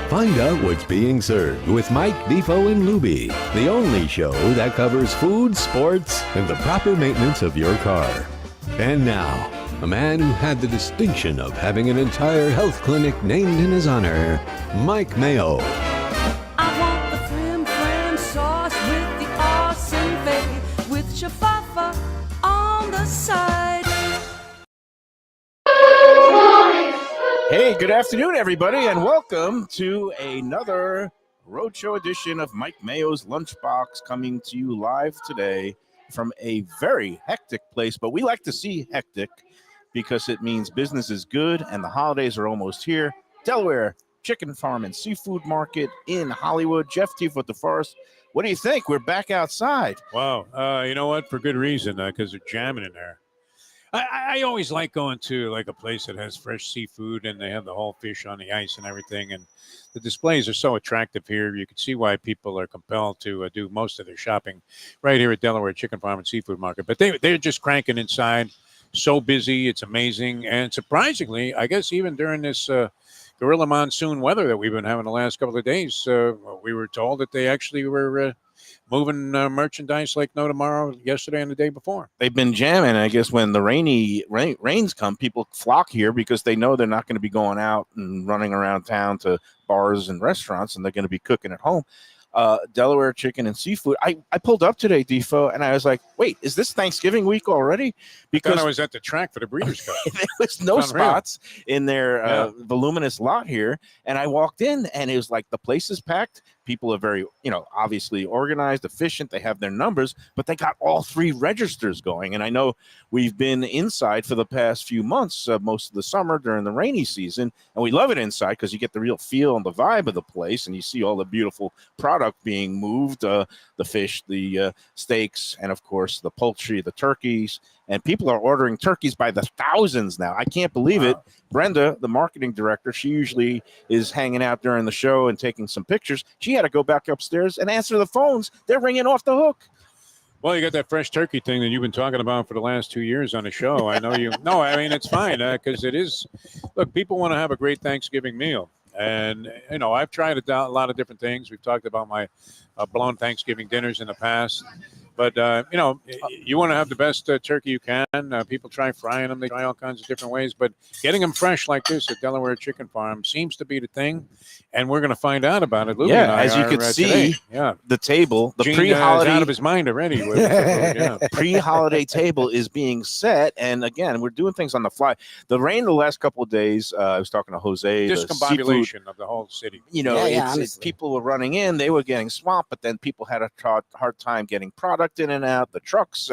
Find out what's being served with Mike, Defo and Lubie, the only show that covers food, sports, and the proper maintenance of your car. And now, a man who had the distinction of having an entire health clinic named in his honor, Mike Mayo. I want the flim flam sauce with the awesome fave, with shafafa on the side. Hey, good afternoon, everybody, and welcome to another Roadshow edition of Mike Mayo's Lunchbox, coming to you live today from a very hectic place, but we like to see hectic because it means business is good and the holidays are almost here. Delaware Chicken Farm and Seafood Market in Hollywood. Jeff Teef with the Forest. What do you think? We're back outside. Wow. You know what? For good reason, because they're jamming in there. I always like going to like a place that has fresh seafood and they have the whole fish on the ice and everything. And the displays are so attractive here. You can see why people are compelled to do most of their shopping right here at Delaware Chicken Farm and Seafood Market. But they're just cranking inside. So busy. It's amazing. And surprisingly, I guess even during this gorilla monsoon weather that we've been having the last couple of days, we were told that they actually were moving merchandise like no tomorrow yesterday and the day before. They've been jamming. I guess when the rains come, people flock here because they know they're not going to be going out and running around town to bars and restaurants, and they're going to be cooking at home. Delaware Chicken and Seafood. I pulled up today, Defo, and I was like, wait, is this Thanksgiving week already? Because I was at the track for the Breeders' Cup. There was no spots in their voluminous lot here. And I walked in, and it was like the place is packed. People are very, obviously organized, efficient. They have their numbers, but they got all three registers going. And I know we've been inside for the past few months, most of the summer during the rainy season. And we love it inside because you get the real feel and the vibe of the place. And you see all the beautiful product being moved, the fish, the steaks, and, of course, the poultry, the turkeys. And people are ordering turkeys by the thousands now. I can't believe it. Brenda, the marketing director, she usually is hanging out during the show and taking some pictures. She had to go back upstairs and answer the phones. They're ringing off the hook. Well, you got that fresh turkey thing that you've been talking about for the last 2 years on the show. I know you. No, I mean, it's fine because it is. Look, people want to have a great Thanksgiving meal. And, I've tried a lot of different things. We've talked about my blown Thanksgiving dinners in the past. But, you want to have the best turkey you can. People try frying them. They try all kinds of different ways. But getting them fresh like this at Delaware Chicken Farm seems to be the thing. And we're going to find out about it. Lubie and I as you can see, the table, the Gene, pre-holiday. is out of his mind already. Pre-holiday table is being set. And, again, we're doing things on the fly. The rain the last couple of days, I was talking to Jose. Discombobulation of the whole city. It's people were running in. They were getting swamped. But then people had a hard time getting product in and out. The trucks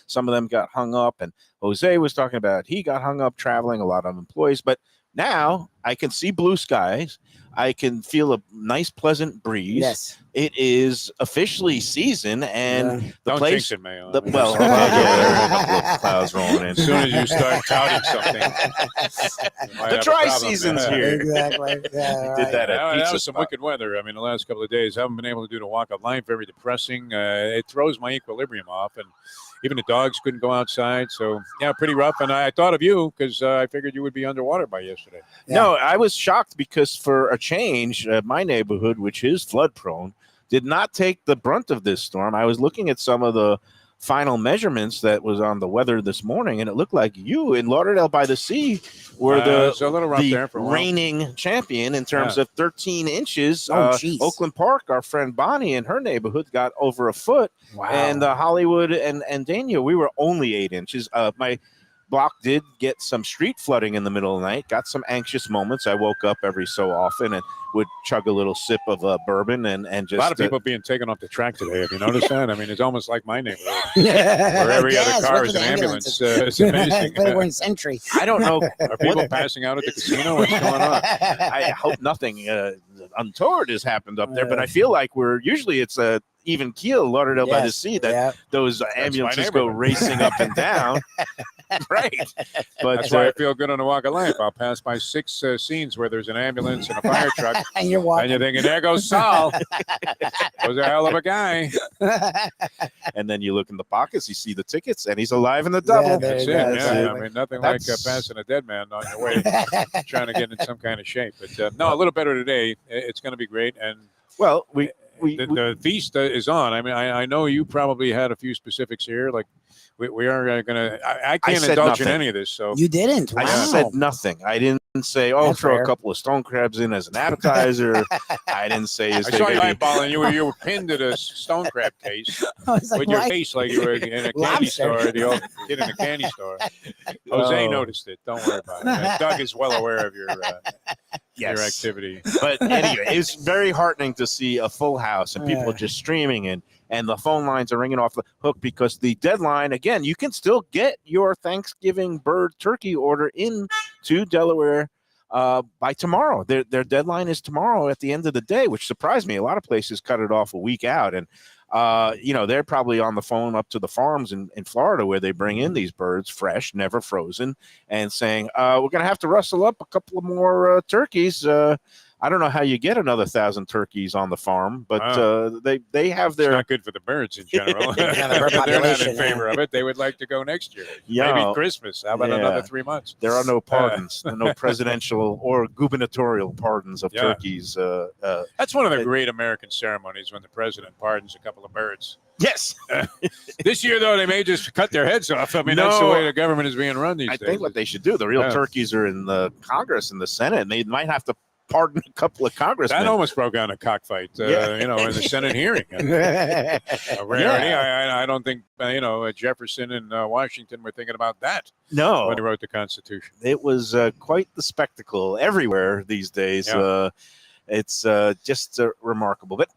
some of them got hung up, and Jose was talking about he got hung up traveling, a lot of employees. But now I can see blue skies. I can feel a nice, pleasant breeze. Yes. It is officially season, and the Don't place. jinx it, Mayo. There are a couple of clouds rolling in. As soon as you start touting something, the dry season's here. Exactly. Yeah, Did that at that Pizza was some Spot. wicked weather. I mean, the last couple of days, I haven't been able to do the walk of life. Very depressing. It throws my equilibrium off, and even the dogs couldn't go outside. So, pretty rough. And I thought of you because I figured you would be underwater by yesterday. Yeah. No, I was shocked because for a change, my neighborhood, which is flood prone, did not take the brunt of this storm. I was looking at some of the final measurements that was on the weather this morning, and it looked like you in Lauderdale by the Sea were it's a little rough there for a while. reigning champion in terms of 13 inches. Jeez. Oakland Park, our friend Bonnie in her neighborhood got over a foot. Wow. And Hollywood and Dania, we were only 8 inches. My block did get some street flooding in the middle of the night, got some anxious moments. I woke up every so often and would chug a little sip of bourbon and just. A lot of people being taken off the track today. Have you noticed that? I mean, it's almost like my neighborhood. Where every other car is an ambulance. It's amazing. We're in Sentry. I don't know. Are people passing out at the casino? What's going on? I hope nothing untoward has happened up there, but I feel like it's even keel, Lauderdale by the Yes, Sea, that yeah. those ambulances go neighborhood. racing up and down. Right. But That's why I feel good on the walk of life. I'll pass by 6 scenes where there's an ambulance and a fire truck, And you're and walking. you're thinking, there goes Saul. Was a hell of a guy. and then you look in the pockets, you see the tickets, and he's alive in the double. there That's you it. go. Yeah, it. I mean, nothing That's- like passing a dead man on your way, trying to get in some kind of shape. But no, a little better today. It's going to be great. And Well, we the feast is on. I mean, I know you probably had a few specifics here. Like we are going to. I can't said indulge in nothing. any of this. So You didn't. Wow. I said nothing. I didn't say, "Oh, That's throw fair. a couple of stone crabs in as an appetizer." I didn't say, I "Is they saw you maybe eyeballing. You were pinned to the stone crab case I was like, with your why? face like you were in a candy Lobster. store. The old kid in a candy store. Jose Oh. noticed it. Don't worry about it. Doug is well aware of your Yes. activity. But anyway, it's very heartening to see a full house and people just streaming and the phone lines are ringing off the hook because the deadline, again, you can still get your Thanksgiving bird turkey order in to Delaware by tomorrow. Their deadline is tomorrow at the end of the day, which surprised me. A lot of places cut it off a week out. And, they're probably on the phone up to the farms in Florida where they bring in these birds fresh, never frozen, and saying, we're going to have to rustle up a couple of more turkeys. I don't know how you get another 1,000 turkeys on the farm, but they have It's their not good for the birds in general. Yeah, the bird They're not in population, favor of it. They would like to go next year. Yeah. Maybe Christmas. How about Yeah. another 3 months? there are no pardons, no presidential or gubernatorial pardons of Yeah. turkeys. That's one of the great American ceremonies when the president pardons a couple of birds. Yes, This year, though, they may just cut their heads off. I mean, that's the No. way the government is being run these I days. think what they should do. The real Yeah. turkeys are in the Congress and the Senate, and they might have to pardon a couple of congressmen. That almost broke down a cockfight, Yeah. in the Senate hearing. A rarity. I don't think, Jefferson and Washington were thinking about that No, when they wrote the Constitution. it was quite the spectacle everywhere these days. Yeah. It's just remarkable. But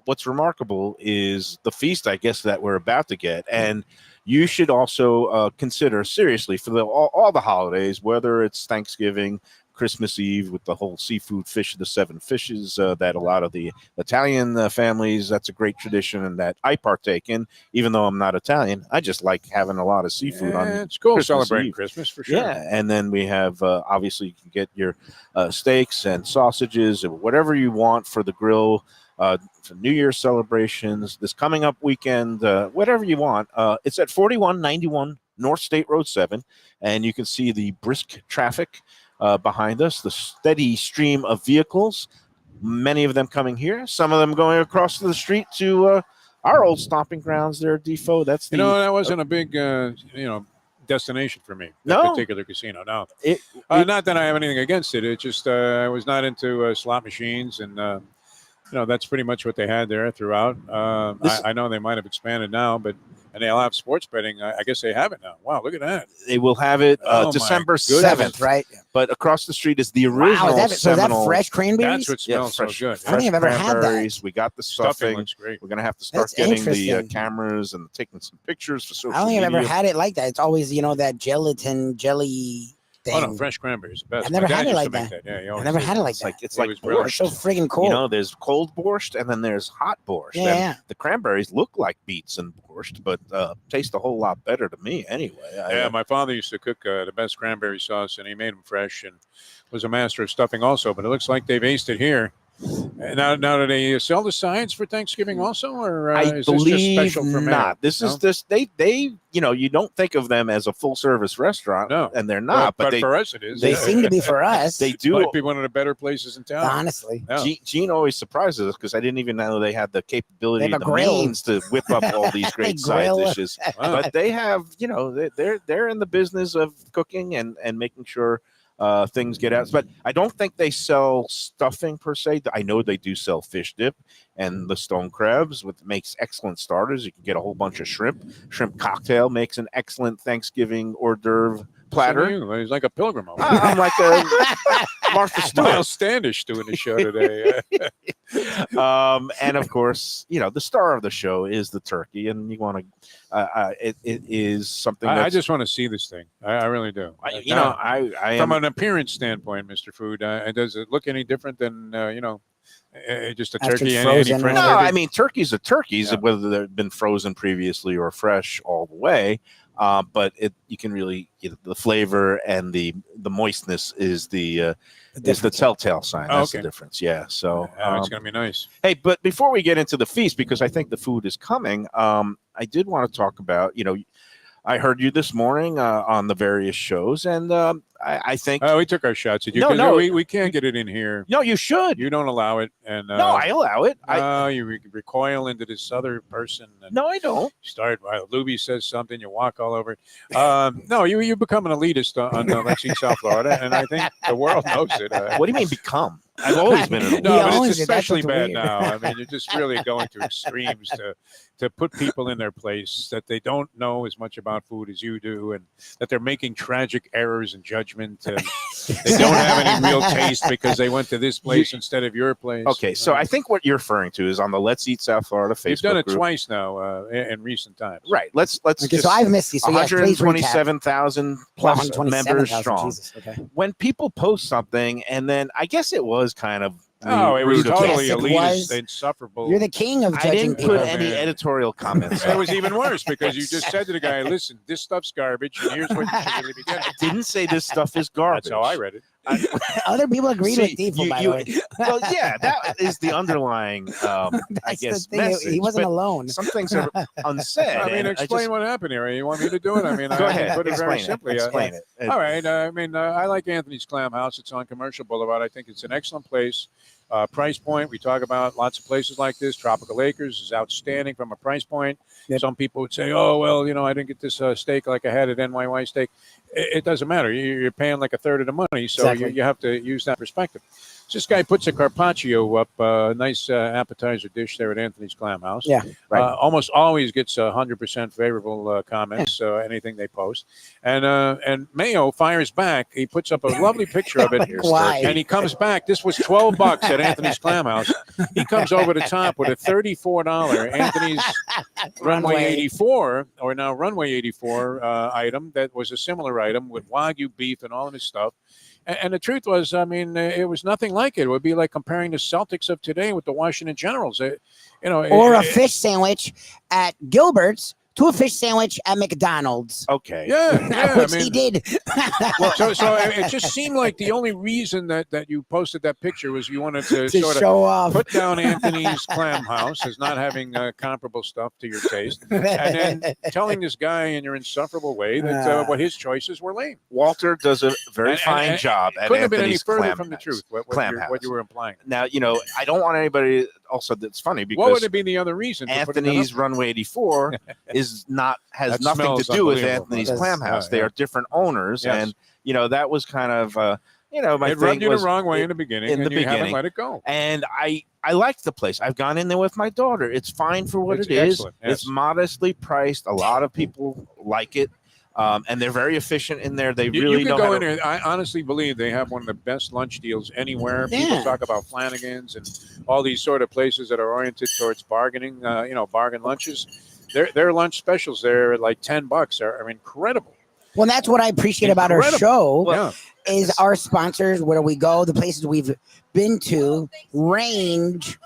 what's remarkable is the feast, I guess, that we're about to get. And you should also consider seriously for all the holidays, whether it's Thanksgiving, Christmas Eve with the whole seafood fish of the 7 fishes that a lot of the Italian families, that's a great tradition and that I partake in, even though I'm not Italian. I just like having a lot of seafood on It's cool Christmas celebrating Eve. Christmas for sure. Yeah, and then we have obviously you can get your steaks and sausages and whatever you want for the grill, for New Year's celebrations. This coming up weekend, whatever you want. It's at 4191 North State Road 7, and you can see the brisk traffic behind us, the steady stream of vehicles. Many of them coming here, some of them going across the street to our old stomping grounds there at Defo. That's the That wasn't a big, destination for me. That No. particular casino. No, it, not that I have anything against it. It's just I was not into slot machines, and that's pretty much what they had there throughout. I know they might have expanded now, and they'll have sports betting. I guess they have it now. Wow, look at that. They will have it Oh, my December goodness. 7th, right? but across the street is the Wow, original is that Seminole. fresh cranberries? That's what Yeah, smells fresh, so good. I don't think I've ever had that. cranberries. We got the Stuffing stuffing. looks great. We're going to have to start That's getting the interesting. cameras and taking some pictures for social I don't think I've media. ever had it like that. It's always, that gelatin jelly thing. Oh no, fresh cranberries, the best. I've never My dad had it used like to make that. Yeah, he I've always never did. had it like It's that. like it's It like was brilliant. It's borscht. so friggin' cool. There's cold borscht and then there's hot borscht. Yeah, And yeah. the cranberries look like beets and borscht, but taste a whole lot better to me anyway. Yeah, my father used to cook the best cranberry sauce, and he made them fresh and was a master of stuffing also. But it looks like they've aced it here. And now do they sell the sides for Thanksgiving also, or I is this just believe special for Mayo? not. This is No? this they you don't think of them as a full service restaurant, No. and they're not. but they for us it is. They seem to be for us. they do. Might be one of the better places in town. honestly. Yeah. Gene always surprises us because I didn't even know they had the capability, They have the a grill. means to whip up all these great side grill. dishes. Wow. But they have, they're in the business of cooking and making sure things get out. But I don't think they sell stuffing per se. I know they do sell fish dip and the stone crabs, which makes excellent starters. You can get a whole bunch of shrimp. Shrimp cocktail makes an excellent Thanksgiving hors d'oeuvre platter. He's like a pilgrim. Over there. I'm like a Martha Stewart. Miles Standish doing the show today. And of course, the star of the show is the turkey, and you want to. It is something. I That's, just want to see this thing. I really do. I From am. an appearance standpoint, Mr. Food, does it look any different than Just a After turkey. it's Any frozen fresh or No, turkey? I mean turkeys are turkeys, Yeah. whether they've been frozen previously or fresh all the way. But you can really the flavor and the moistness is the telltale sign. Oh, That's okay. the difference. Yeah. So It's going to be nice. hey, but before we get into the feast, because I think the food is coming, I did want to talk about I heard you this morning on the various shows, and I think We took our shots at you. No, 'cause no. we can't get it in here. no, you should. You don't allow it, and No, I allow it. you recoil into this other person. And No, I don't. start while Lubie says something, you walk all over it. No, you become an elitist on Let's Eat South Florida, and I think the world knows it. What do you mean become? I've always been an No, He but owns it's it. That's especially what's bad weird. now. I mean, you're just really going to extremes to put people in their place that they don't know as much about food as you do, and that they're making tragic errors in judgment. And they don't have any real taste because they went to this place instead of your place. Okay, so I think what you're referring to is on the Let's Eat South Florida Facebook You've done it group. twice now in recent times. Right. Let's Okay, just so I've missed these. So yes, please recap. 127,000 plus 127,000, members strong. Jesus, okay. When people post something, and then I guess it was kind of Oh, it was rude of me. totally Yes, it elitist, was. insufferable. You're the king of I judging didn't people. put any man. editorial comments. It up. was even worse because you just said to the guy, "Listen, this stuff's garbage, and here's what you should really be getting." I didn't say this stuff is garbage. That's how I read it. Other people agreed See, with Defo, by the way. Well, yeah, that is the underlying, I That's guess, the thing. message. He wasn't but alone. some things are unsaid. I mean, and explain just- what happened here. You want me to do it? I mean, Go I ahead. put it very Explain simply. it. Explain it. All right. I mean, I like Anthony's Clam House. It's on Commercial Boulevard. I think it's an excellent place. Price point. We talk about lots of places like this. Tropical Acres is outstanding from a price point. Yep. Some people would say, "Oh, well, I didn't get this steak like I had at NYY Steak." It doesn't matter. You're paying like a third of the money, so Exactly. you have to use that perspective. So this guy puts a carpaccio up, a nice appetizer dish there at Anthony's Clam House. Yeah. Right. Almost always gets 100% favorable comments, anything they post. And Mayo fires back. He puts up a lovely picture of it. Why? And he comes back. This was $12 at Anthony's Clam House. He comes over the top with a $34 Anthony's Runway 84, or now Runway 84 item that was a similar item with Wagyu beef and all of his stuff. And the truth was, I mean, it was nothing like it. It would be like comparing the Celtics of today with the Washington Generals. Or a fish sandwich at Gilbert's to a fish sandwich at McDonald's. Okay. Yeah, Which I he mean, did. so it just seemed like the only reason that you posted that picture was you wanted to to sort of show off. put down Anthony's Clam House as not having comparable stuff to your taste, and then telling this guy in your insufferable way that what his choices were lame. Walter does a very fine job at Couldn't have been any Anthony's further Clam from the House. truth. Clam What you were implying. Now, I don't want anybody. Also, that's funny because What would have been the other reason? for putting that Anthony's up? Runway 84 has That nothing to smells do with unbelievable. Anthony's Yes. Clam House. Yeah, They yeah. are different owners, Yes. and that was kind of my It thing rubbed you was the wrong way in the beginning, in and the you haven't beginning. let it go. And I liked the place. I've gone in there with my daughter. It's fine for what It's it is. excellent, yes. It's modestly priced. A lot of people like it, and they're very efficient in there. They You really could know go how in to. there. I honestly believe they have one of the best lunch deals anywhere. Yeah. People talk about Flanagan's and all these sort of places that are oriented towards bargaining. Bargain lunches. Their lunch specials there at like $10 are incredible. Well, that's what I appreciate about our Incredible. show Yeah. is our sponsors, where we go, the places we've been to range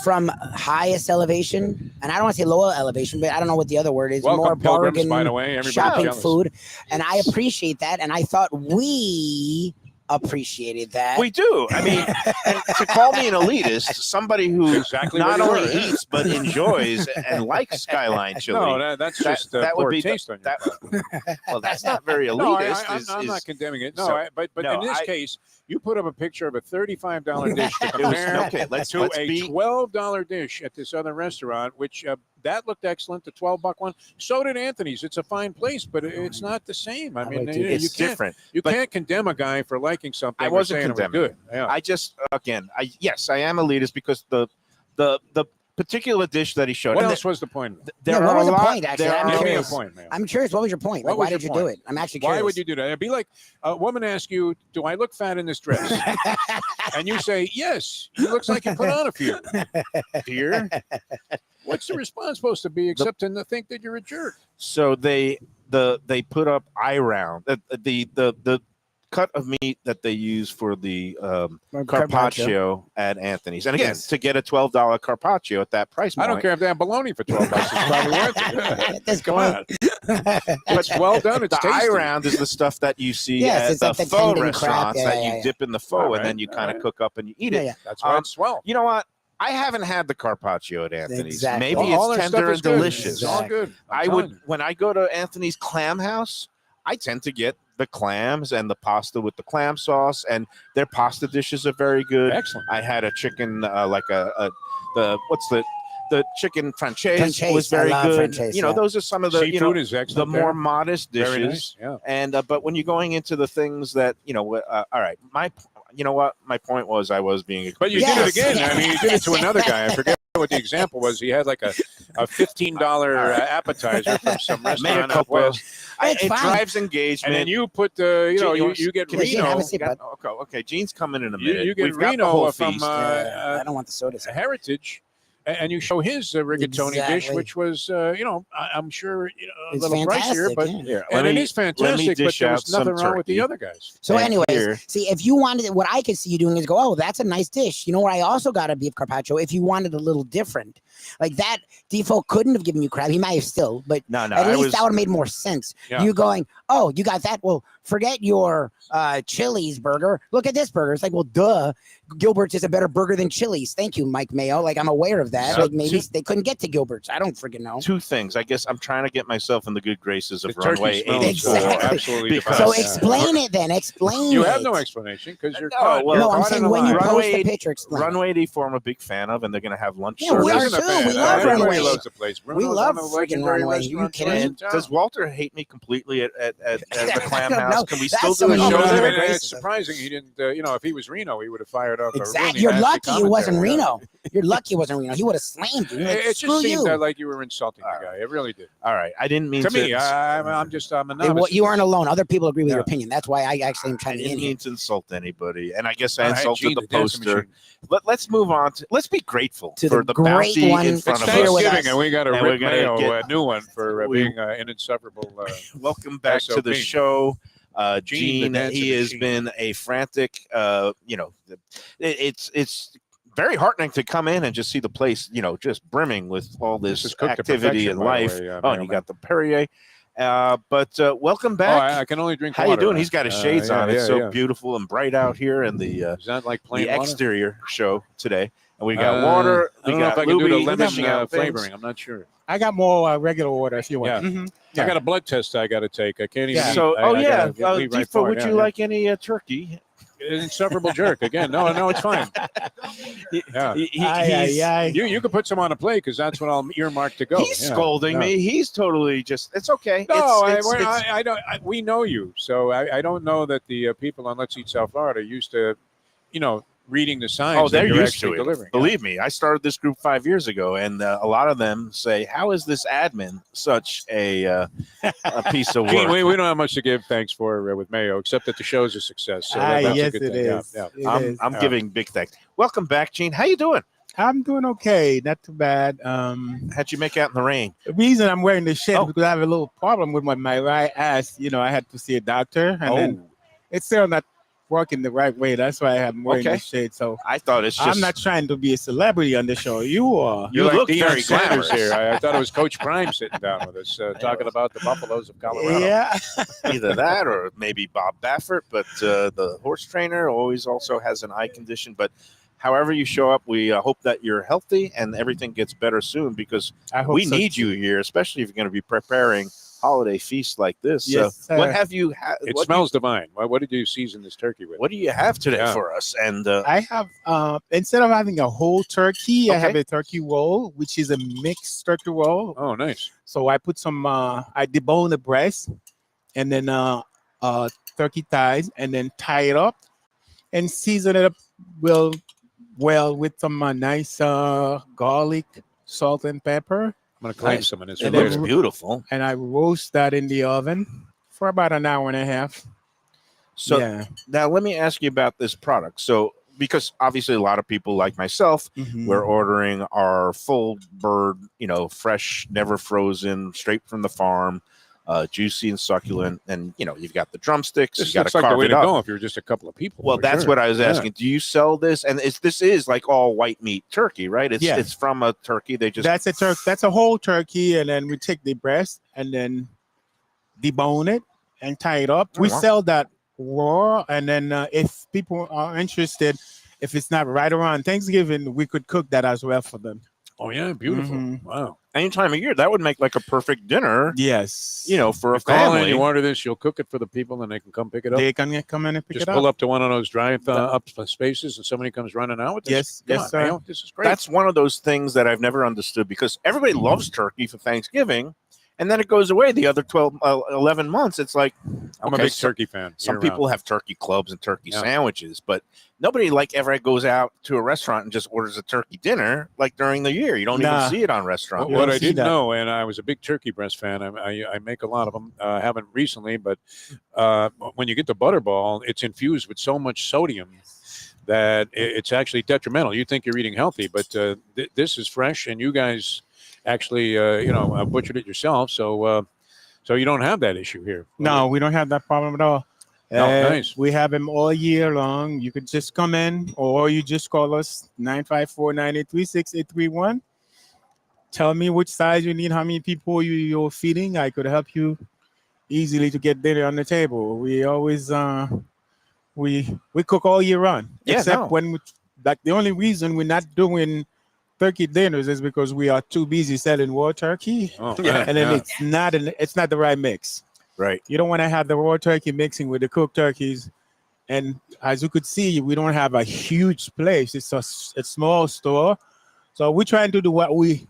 from highest elevation, and I don't want to say lower elevation, but I don't know what the other word is. Welcome, more pilgrims, bargain by the way. Everybody's shopping jealous. food, and I appreciate that, and I thought we appreciated that. We do. I mean, and to call me an elitist, somebody who Exactly not what you only were. eats but enjoys and likes Skyline chili. No, that's That- just that would poor be taste on your that- part. Well, that's not very elitist. No, I'm not condemning it. No, so- but no, in this I- case, you put up a picture of a $35 dish to It was- compare okay, let's to a be. $12 dish at this other restaurant, which that looked excellent. The $12 one. So did Anthony's. It's a fine place, but it's not the same. I mean, like you to- It's can't different. you but- can't condemn a guy for liking something. I or wasn't saying it was condemning good. Yeah. I just yes, I am elitist because the particular dish that he showed. What and else was the point? There Yeah, what are was a the lot- point, actually? there I'm are- Give me a curious. point, man. I'm curious. What was your point? What Like, why was your did you point? do it? I'm actually curious. Why would you do that? It'd be like a woman asks you, "Do I look fat in this dress?" and you say, "Yes." It looks like you put on a few. Dear, what's the response supposed to be except to think that you're a jerk? So they put up iRound the cut of meat that they use for the Carpaccio. carpaccio at Anthony's. And again, Yes. to get a $12 carpaccio at that price point. I don't care if they have bologna for $12. It's probably worth it. That's Come on. It's well done. It's the eye tasty. round is the stuff that you see Yes, at it's the like the pho tendon restaurants crab. that Yeah, you yeah. dip in the pho All and then right, you all kind of right. cook up and you eat Yeah, it. yeah. That's why Um, it's swell. You know what? I haven't had the carpaccio at Anthony's. Exactly. Maybe All it's their stuff tender is and good. delicious. It's all good. I would, when I go to Anthony's Clam House, I tend to get the clams and the pasta with the clam sauce, and their pasta dishes are very good. Excellent. I had a chicken, like the chicken franchise Franchise, was very I love good. franchise, You know, yeah. those are some of the Seafood is the excellent. more there. modest dishes. Very nice. Yeah. And but when you're going into the things that all right, you know what my point was, I was being. But you Yes. did it again. I mean, you did it to another guy. I forget what the example was. He had like a $15 appetizer from some restaurant out west, It's it fine. drives engagement. and then you put the, Gene, you get Can I Reno. have a seat, bud? Okay, Gene's coming in a You, minute. you get We've got the Reno whole from feast. I don't want the sodas. Heritage, and you show his rigatoni dish, Exactly. which was, I'm sure a It's little pricier, fantastic. but yeah. Here, and it is let me fantastic. But dish there out was nothing some wrong with the turkey. other guys. So, And anyways, here- see, if you wanted what I could see you doing is go, oh, that's a nice dish. You know what? I also got a beef carpaccio. If you wanted a little different, like that, Defo couldn't have given you crab. He might have still, but No, at I least was. that would have made more sense. Yeah. You going, oh, you got that? Well, forget your Chili's burger. Look at this burger. It's like, well, duh. Gilbert's is a better burger than Chili's. Thank you, Mike Mayo. Like, I'm aware of that. So Like, maybe they couldn't get to Gilbert's. I don't freaking know. Two things. I guess I'm trying to get myself in the good graces of The turkey Runway smells 84. Exactly. absolutely Because- So divine. Yeah. explain it then. Explain You it. have no explanation because you're No, caught. well, You're No, I'm caught saying in a when you lie. Runway- post the picture, explain. Runway 84, I'm a big fan of, and they're going to have lunch Yeah, we service. are Bruno's a too. fan. We love Everybody Runway. loves the place. We Bruno's love one of the freaking legendary Runway. You restaurants kidding in me? town. Does Walter hate me completely at the Clam No, House? Can we that's still do someone a you show don't No, have there? a grace it's of. surprising he didn't. If he was Reno, he would have fired off. Exactly. A really You're nasty lucky it wasn't commentary. Reno. You're lucky it wasn't Reno. He would have slammed you. Like, It screw just seemed you. like you were insulting the guy. It really did. All right, I didn't mean To to. me, I'm a Hey, novice. you aren't alone. Other people agree with your Yeah. opinion. That's why I actually am I trying to get didn't in here. mean to insult anybody, and I guess I All right, insulted Gene, the dancing poster. machine. Let's move on. Let's be grateful To for the the great bounty one in It's front of here with us. Thanksgiving, us. and we got a And we're Rick gonna Mayo get- new one for we- being an insufferable. Welcome back to the SOP. show. Gene, the Gene, dancing he has machine. been a frantic, it's very heartening to come in and just see the place, just brimming with all This this is cooked to activity perfection, and by the life. way, Oh, Mayo and you Man. got the Perrier. But welcome Oh, back. I can only drink How you water. doing? He's got his shades on. It's so yeah. beautiful and bright out here in the Is that like plain water? exterior show today. And we got water. I We don't know got if I can do the Lubie lemon dishing out things. flavoring. I'm not sure. I got more regular water if you want. Yeah. Mhm. I got a blood test I got to take. I can't even. Yeah. eat. So, I yeah, gotta leave right Defo, for it. would Yeah, you yeah. like any turkey? An insufferable jerk again? No, it's fine. Yeah. You could put some on a plate because that's what I'll earmark to go. He's Yeah, scolding yeah. me. He's totally just. It's okay. No, It's- I don't. We know you, so I don't know that the people on Let's Eat South Florida are used to, reading the signs. Oh, that they're you're used to actually it. delivering. Believe me, I started this group 5 years ago, and a lot of them say, "How is this admin such a piece of Gene, work?" we don't have much to give thanks for with Mayo, except that the show's a success. So that's a Yes, good it thing. Yeah, is. yeah. It is. I'm Yeah. giving big thanks. Welcome back, Gene. How you doing? I'm doing okay, not too bad. How'd you make out in the rain? The reason I'm wearing the shirt Oh. is because I have a little problem with my right ass. I had to see a doctor, and then Oh, it's still not working the right way. That's why I'm wearing Okay. the shade. So I thought it's just. I'm not trying to be a celebrity on the show. You are. You You're look like Deion very Sanders glamorous. here. I thought it was Coach Prime sitting down with us, talking about the Buffaloes of Colorado. Yeah. either that or maybe Bob Baffert, but the horse trainer always also has an eye condition. But however you show up, we hope that you're healthy and everything gets better soon because I hope we so, need too. you here, especially if you're going to be preparing holiday feasts like this. Yes, So what sir. have you It smells divine. What did you season this turkey with? what do you have today Yeah. for us? And I have instead of having a whole turkey, I have Okay. a turkey roll, which is a mixed turkey roll. Oh, nice. So I put some I debone the breast and then turkey thighs and then tie it up and season it up well with some nice garlic, salt and pepper. I'm going to claim Nice. some of this. it And looks then- beautiful. And I roast that in the oven for about an hour and a half. So yeah. now let me ask you about this product. So because obviously a lot of people like myself, Mhm. we're ordering our full bird, fresh, never frozen, straight from the farm. juicy and succulent. And you've got the drumsticks. This You got looks to like the carve way it to up. go if you're just a couple of people. Well, for that's sure. what I was Yeah. asking. Do you sell this? And this is like all white meat turkey, right? Yeah. It's from a turkey. They just That's a whole turkey, and then we take the breast and then debone it and tie it up. Oh, We wow. sell that raw, and then if people are interested, if it's not right around Thanksgiving, we could cook that as well for them. Oh yeah, beautiful. Mhm. Wow. any time of year. That would make like a perfect dinner, Yes. for a You call in, family. you order this, you'll cook it for the people, and they can come pick it up. They can come in and pick Just it pull up. up to one of those drive up spaces, and somebody comes running out with this. Yes, Come yes, on, sir. Mayo, this is great. That's one of those things that I've never understood because everybody loves turkey for Thanksgiving, and then it goes away the other 11 months. It's like, I'm a okay, big so- turkey fan. some year-round. people have turkey clubs and turkey Yeah. sandwiches, but nobody ever goes out to a restaurant and just orders a turkey dinner like during the year. You don't Nah. even see it on restaurant. You What don't I see didn't that. know, and I was a big turkey breast fan. I make a lot of them. Haven't recently, but when you get the butterball, it's infused with so much sodium that it's actually detrimental. You think you're eating healthy, but this is fresh, and you guys actually, butchered it yourself. So you don't have that issue here. No, we don't have that problem at all. Oh, nice. We have them all year long. You could just come in, or you just call us 954-983-6831. Tell me which size you need, how many people you're feeding. I could help you easily to get dinner on the table. We always we cook all year round, Yeah, except no. when the only reason we're not doing turkey dinners is because we are too busy selling raw turkey, Oh, Yeah. man, and then yeah. it's not the right mix. Right. You don't want to have the raw turkey mixing with the cooked turkeys. And as you could see, we don't have a huge place. It's a small store. So we're trying to do what we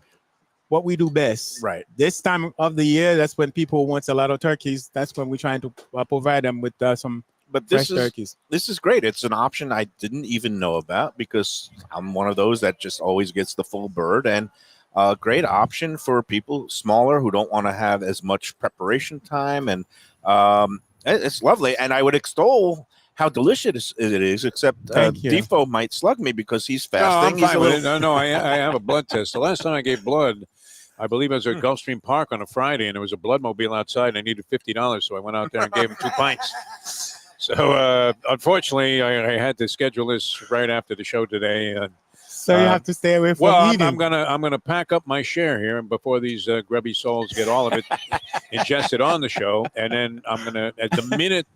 do best. Right. This time of the year, that's when people want a lot of turkeys. That's when we're trying to provide them with some But fresh this turkeys. is great. It's an option I didn't even know about because I'm one of those that just always gets the full bird, and a great option for people smaller who don't want to have as much preparation time. And it's lovely. And I would extol how delicious it is, except Thank you. Defo might slug me because he's No, I'm fasting. He's fine a with little- it. No, I have a blood test. The last time I gave blood, I believe I was at Gulfstream Park on a Friday, and there was a blood mobile outside, and I needed $50, so I went out there and gave him 2 pints. So unfortunately, I had to schedule this right after the show today. So you have to stay away from Well, eating. I'm gonna pack up my share here before these grubby souls get all of it ingested on the show, and then I'm gonna at the minute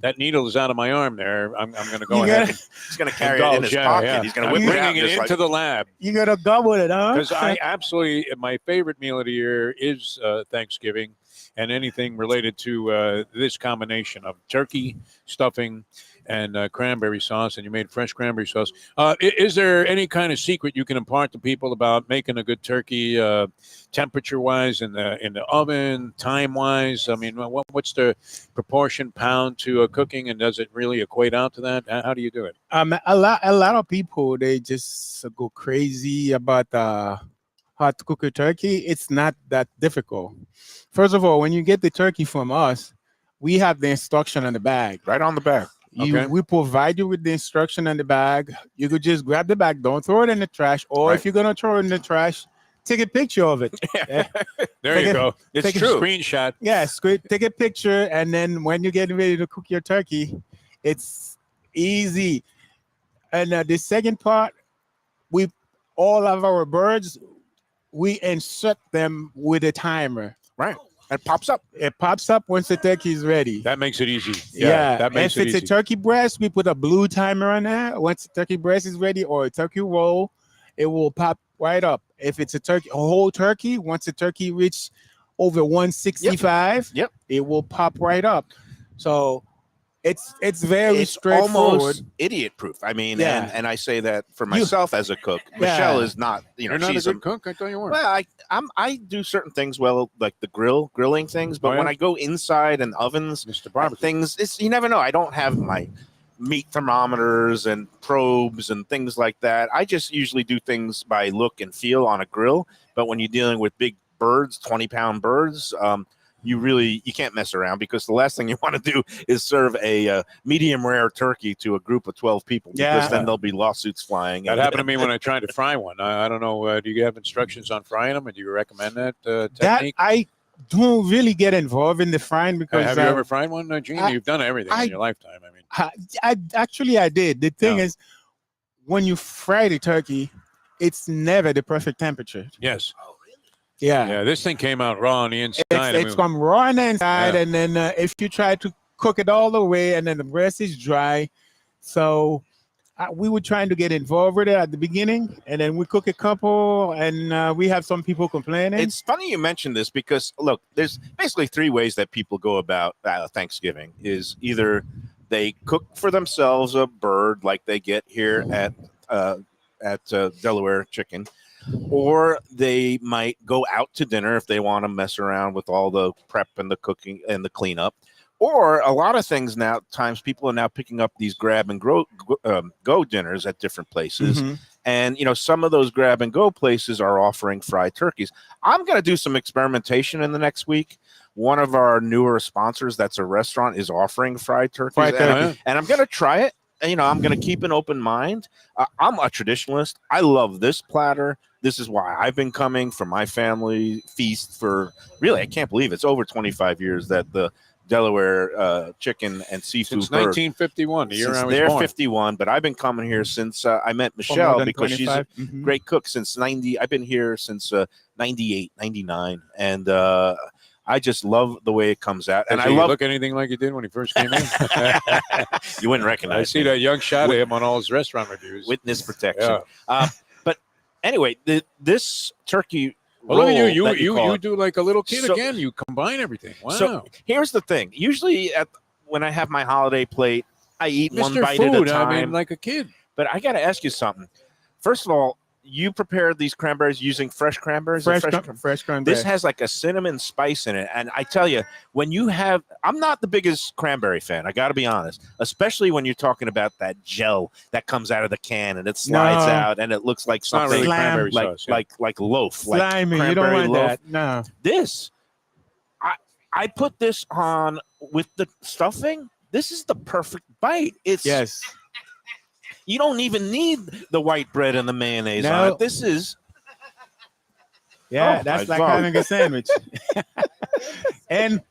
that needle is out of my arm there, I'm gonna go You ahead. gotta- He's going to carry it in his pocket. He's going to I'm whip it out. bringing it just into like, the lab. You gotta gobble it, huh? Because I absolutely, my favorite meal of the year is Thanksgiving, and anything related to this combination of turkey, stuffing, and cranberry sauce. And you made fresh cranberry sauce. Is there any kind of secret you can impart to people about making a good turkey, temperature-wise, in the oven, time-wise? I mean, what's the proportion pound to cooking, and does it really equate out to that? How do you do it? A lot of people, they just go crazy about how to cook a turkey. It's not that difficult. First of all, when you get the turkey from us, we have the instruction on the bag. right on the back. Okay. We provide you with the instruction on the bag. You could just grab the bag, don't throw it in the trash, or Right. if you're gonna throw it in the trash, take a picture of it. Yeah. There Take you it- go. It's Take a true. Screenshot. Yes, take a picture, and then when you're getting ready to cook your turkey, it's easy. And the second part, all of our birds, we insert them with a timer. Right. It pops up. It pops up once the turkey is ready. That makes it easy. Yeah, that makes if it it's easy. a turkey breast, we put a blue timer on that. Once the turkey breast is ready, or a turkey roll, it will pop right up. If it's a whole turkey, once the turkey reach over 165, Yep. it will pop right up. So it's very It's straightforward. almost idiot proof. I mean, Yeah. and I say that for myself as a cook. Michelle is not, You're not a she's good cook. I thought you were. well, I do certain things well, like the grilling things, but Oh, yeah? when I go inside and ovens, Mr. Barbecue. things, you never know. I don't have my meat thermometers and probes and things like that. I just usually do things by look and feel on a grill. But when you're dealing with big birds, 20-pound birds, you can't mess around, because the last thing you want to do is serve a medium rare turkey to a group of 12 people, because Yeah. then there'll be lawsuits flying. That happened to me when I tried to fry one. I don't know. Do you have instructions on frying them, and do you recommend that That technique? don't really get involved in the frying because Have you ever fried one, Gene? You've done everything I- in your lifetime. I mean, I did. The thing Yeah. is, when you fry the turkey, it's never the perfect temperature. yes. Yeah. Yeah, this thing came out raw on the inside. It's come raw on the inside, Yeah. and then if you try to cook it all the way, and then the breast is dry, so we were trying to get involved with it at the beginning, and then we cook a couple, and we have some people complaining. It's funny you mentioned this because look, there's basically three ways that people go about Thanksgiving. Is either they cook for themselves a bird like they get here at Delaware Chicken, or they might go out to dinner if they want to mess around with all the prep and the cooking and the cleanup. Or a lot of things now, times people are now picking up these grab and go dinners at different places. Mhm. And, you know, some of those grab and go places are offering fried turkeys. I'm going to do some experimentation in the next week. One of our newer sponsors, that's a restaurant, is offering fried turkeys. Fried turkey. And I'm going to try it. And, you know, I'm going to keep an open mind. I'm a traditionalist. I love this platter. This is why I've been coming for my family feast for really, I can't believe it's over 25 years that the Delaware chicken and seafood Since 1951, the year I was they're born. 51, but I've been coming here since I met For more Michelle than because she's 25. a Mhm. great cook since 90. I've been here since 98, 99. And I just love the way it comes out. And Does I he love look anything like he did when he first came in? you wouldn't recognize I see me. that young shot of him on all his restaurant reviews. Witness protection. Yeah. But anyway, this turkey. Well, look at roll you. that You call it- do like a little kid So- again. You combine everything. Wow. So here's the thing. Usually when I have my holiday plate, I eat one Mr. bite Food, at a time. I mean, like a kid. But I got to ask you something. First of all, you prepared these cranberries using fresh cranberries? or Fresh cranberry. This has like a cinnamon spice in it. And I tell you, when you have, I'm not the biggest cranberry fan. I got to be honest, especially when you're talking about that gel that comes out of the can and it slides No. out and it looks like It's not something really Slam. cranberry like, sauce. Yeah. like loaf, slimy. like You don't cranberry want loaf. that. No. This, I put this on with the stuffing. This is the perfect bite. It's Yes. You don't even need the white bread and the mayonnaise on No. it. This is Yeah, Oh, that's my like God. having a sandwich. And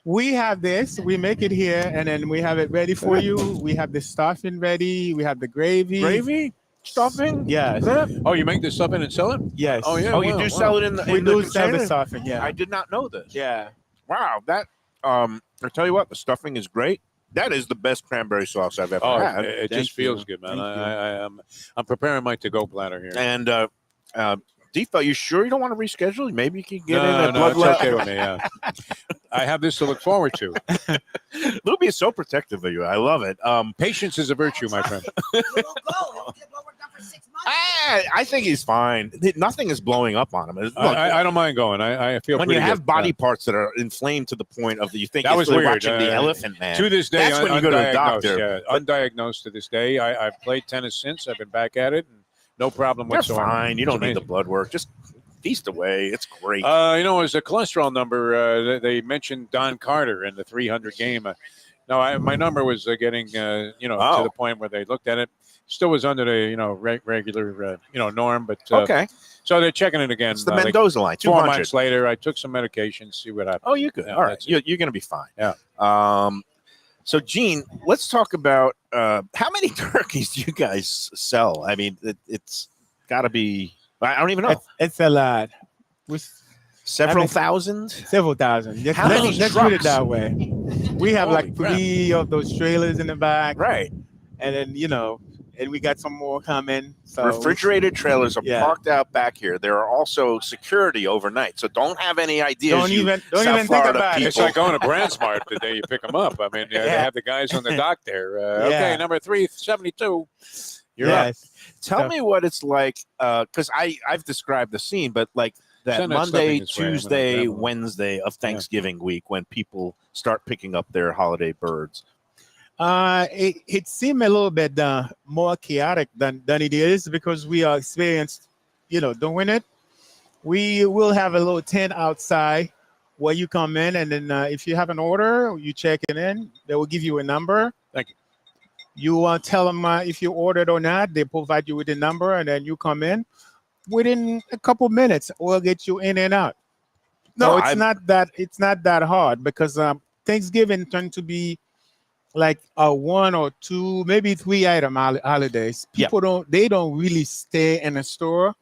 we have this. We make it here, and then we have it ready for you. We have the stuffing ready. We have the gravy. gravy, stuffing. Yes. Yeah. Oh, you make this stuff in and sell it? Yes. Oh, yeah. Oh, you wow, do wow. sell it in the We in the do sell the container? stuffing. Yeah. I did not know this. Yeah. Wow, that I tell you what, the stuffing is great. That is the best cranberry sauce I've ever Oh, had. it Thank just feels you. good, man. Thank you. I'm preparing my to-go platter here. And Defo, you sure you don't want to reschedule? Maybe you can get no, in a no, blood it's lab. okay with me. Yeah. I have this to look forward to. Lubie is so protective of you. I love it. Patience is a virtue, my friend. I think he's fine. Nothing is blowing up on him. Look, I don't mind going. I feel when pretty you have good. body parts that are inflamed to the point of you think That it's was like weird. watching the Elephant Man. To this day, That's when you go to the undiagnosed, doctor. yeah, undiagnosed to this day. I've played tennis since. I've been back at it. And no problem You're whatsoever. fine. You It's don't need the amazing. blood work. Just feast away. It's great. You know, as a cholesterol number, they mentioned Don Carter in the 300 game. No, my number was getting, to Oh. the point where they looked at it. Still was under the, regular, norm. But Okay. so they're checking it again. It's the like Mendoza line. 4 200. months later, I took some medication, see what happened. Oh, you're good. Yeah, All right. that's it. You're going to be fine. Yeah. So, Gene, let's talk about how many turkeys do you guys sell? I mean, it's got to be, I don't even know, It's a lot. several I mean- thousand? Several thousand. How many Let's put it trucks? that way. We have Holy like crap. 3 of those trailers in the back, Right. and then and we got some more coming. So Refrigerated trailers are Yeah. parked out back here. There are also security overnight. So don't have any ideas. Don't you even South think Florida about people. It's like going to BrandSmart the day you pick them up. I mean, they Yeah. have the guys on the dock there. Yeah. Okay, number 372. You're up. Yes. Tell So- me what it's like, because I've described the scene, but like that Send that Monday, stuffing this way. I'm gonna Tuesday, grab one. Wednesday of Thanksgiving week when people start picking up their holiday birds. It seemed a little bit more chaotic than it is because we are experienced, doing it. We will have a little tent outside where you come in, and then if you have an order, you check it in. They will give you a number. Thank you. You tell them if you ordered or not. They provide you with a number, and then you come in. Within a couple minutes, we'll get you in and out. No, it's not that. It's not that hard because Thanksgiving tend to be like a 1 or 2, maybe 3 item holidays. People don't really stay in a store.